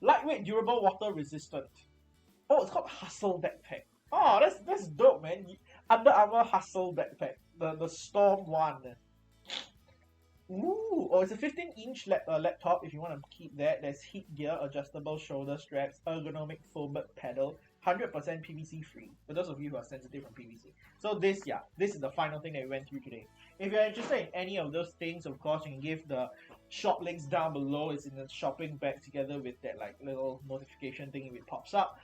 Lightweight, durable, water resistant. Oh, it's called Hustle Backpack. Oh, that's dope, man. Under Armour Hustle Backpack, the Storm one. Ooh, oh, it's a 15-inch laptop if you want to keep that. There's heat gear, adjustable shoulder straps, ergonomic folded pedal, 100% PVC free. For those of you who are sensitive from PVC. So this is the final thing that we went through today. If you're interested in any of those things, of course, you can give the shop links down below. It's in the shopping bag together with that like little notification thing if it pops up.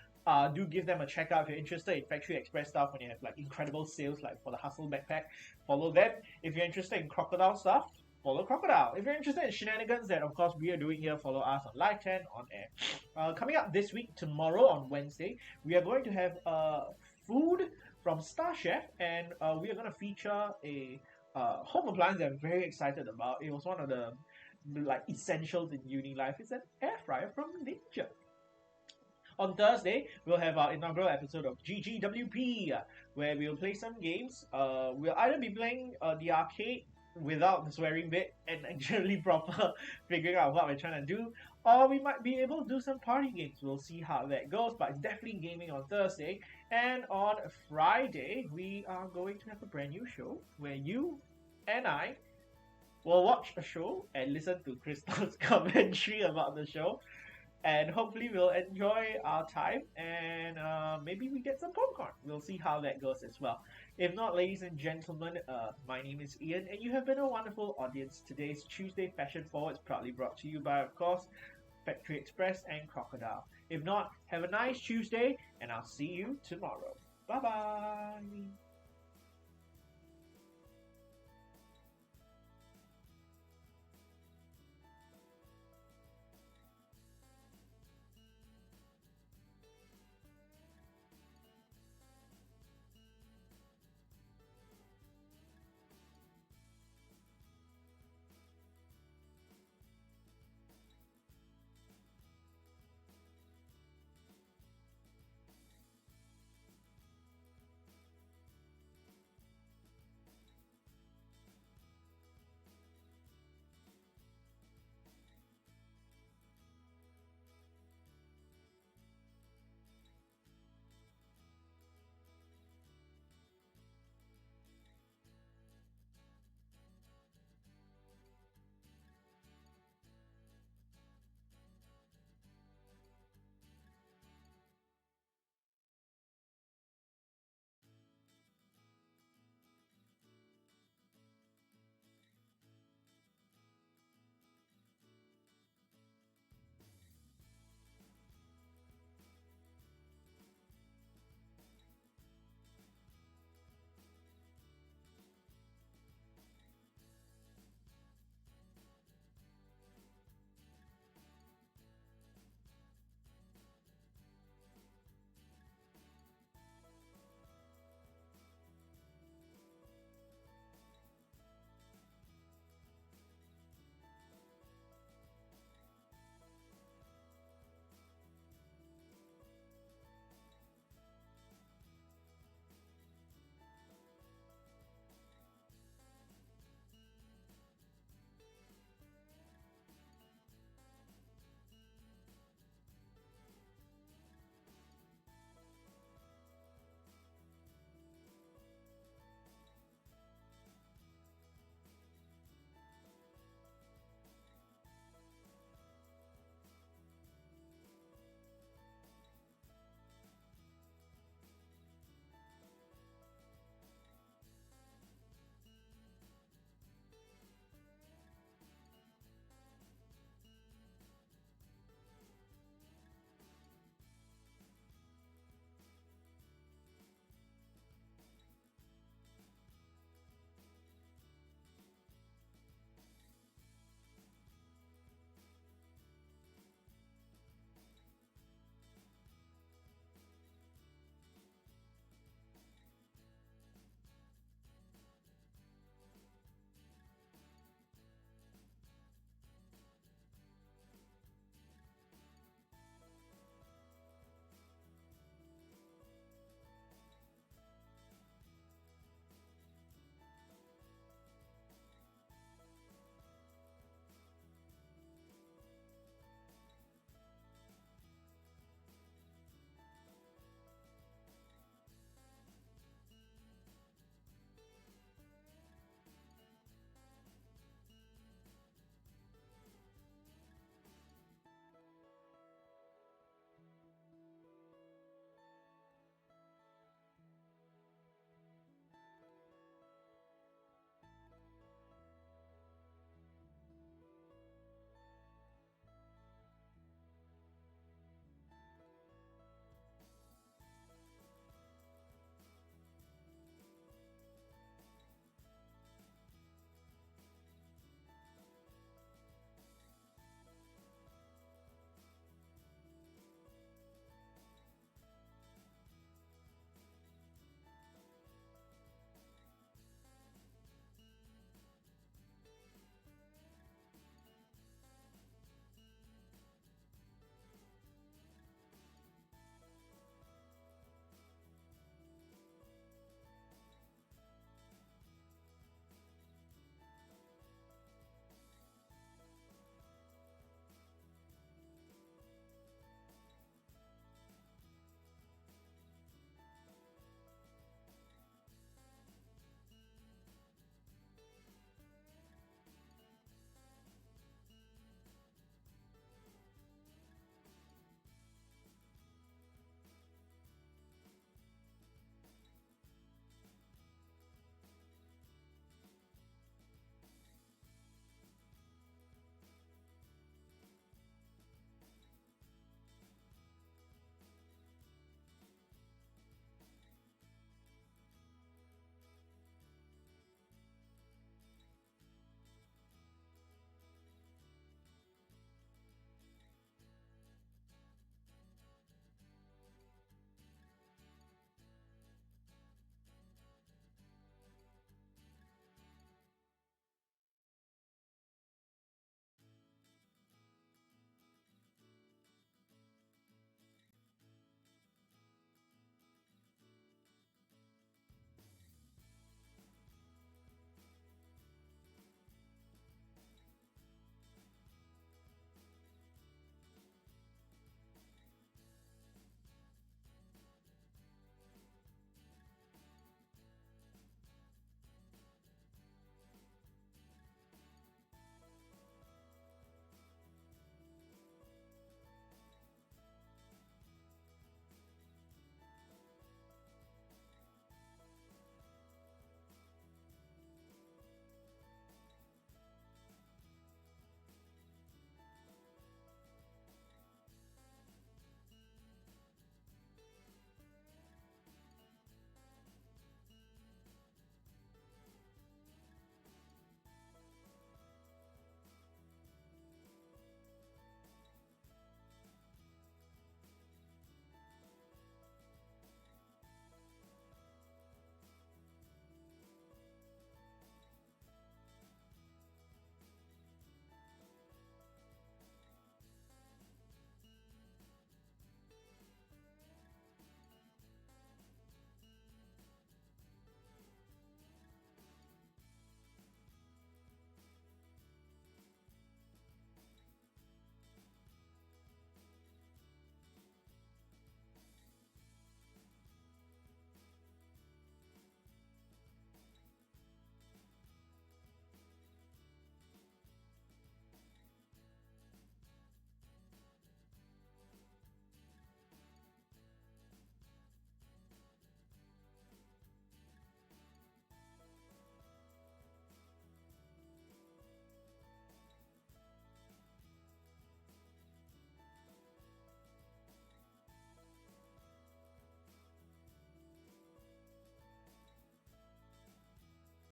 Do give them a check out if you're interested in FactoryXpress stuff when you have like incredible sales like for the Hustle Backpack. Follow them. If you're interested in Crocodile stuff, follow Crocodile. If you're interested in shenanigans that of course we are doing here, follow us on Live 10 on air. Coming up this week, tomorrow on Wednesday, we are going to have food from Star Chef, and we are going to feature a home appliance that I'm very excited about. It was one of the like essentials in uni life. It's an air fryer from Ninja. On Thursday, we'll have our inaugural episode of GGWP, where we'll play some games. We'll either be playing the arcade without the swearing bit and actually proper figuring out what we're trying to do, or we might be able to do some party games. We'll see how that goes, but it's definitely gaming on Thursday. And on Friday, we are going to have a brand new show where you and I will watch a show and listen to Crystal's commentary about the show. And hopefully we'll enjoy our time, and maybe we get some popcorn. We'll see how that goes as well. If not, ladies and gentlemen, my name is Ian, and you have been a wonderful audience. Today's Tuesday Fashion Forward is proudly brought to you by, of course, FactoryXpress and Crocodile. If not, have a nice Tuesday, and I'll see you tomorrow. Bye-bye!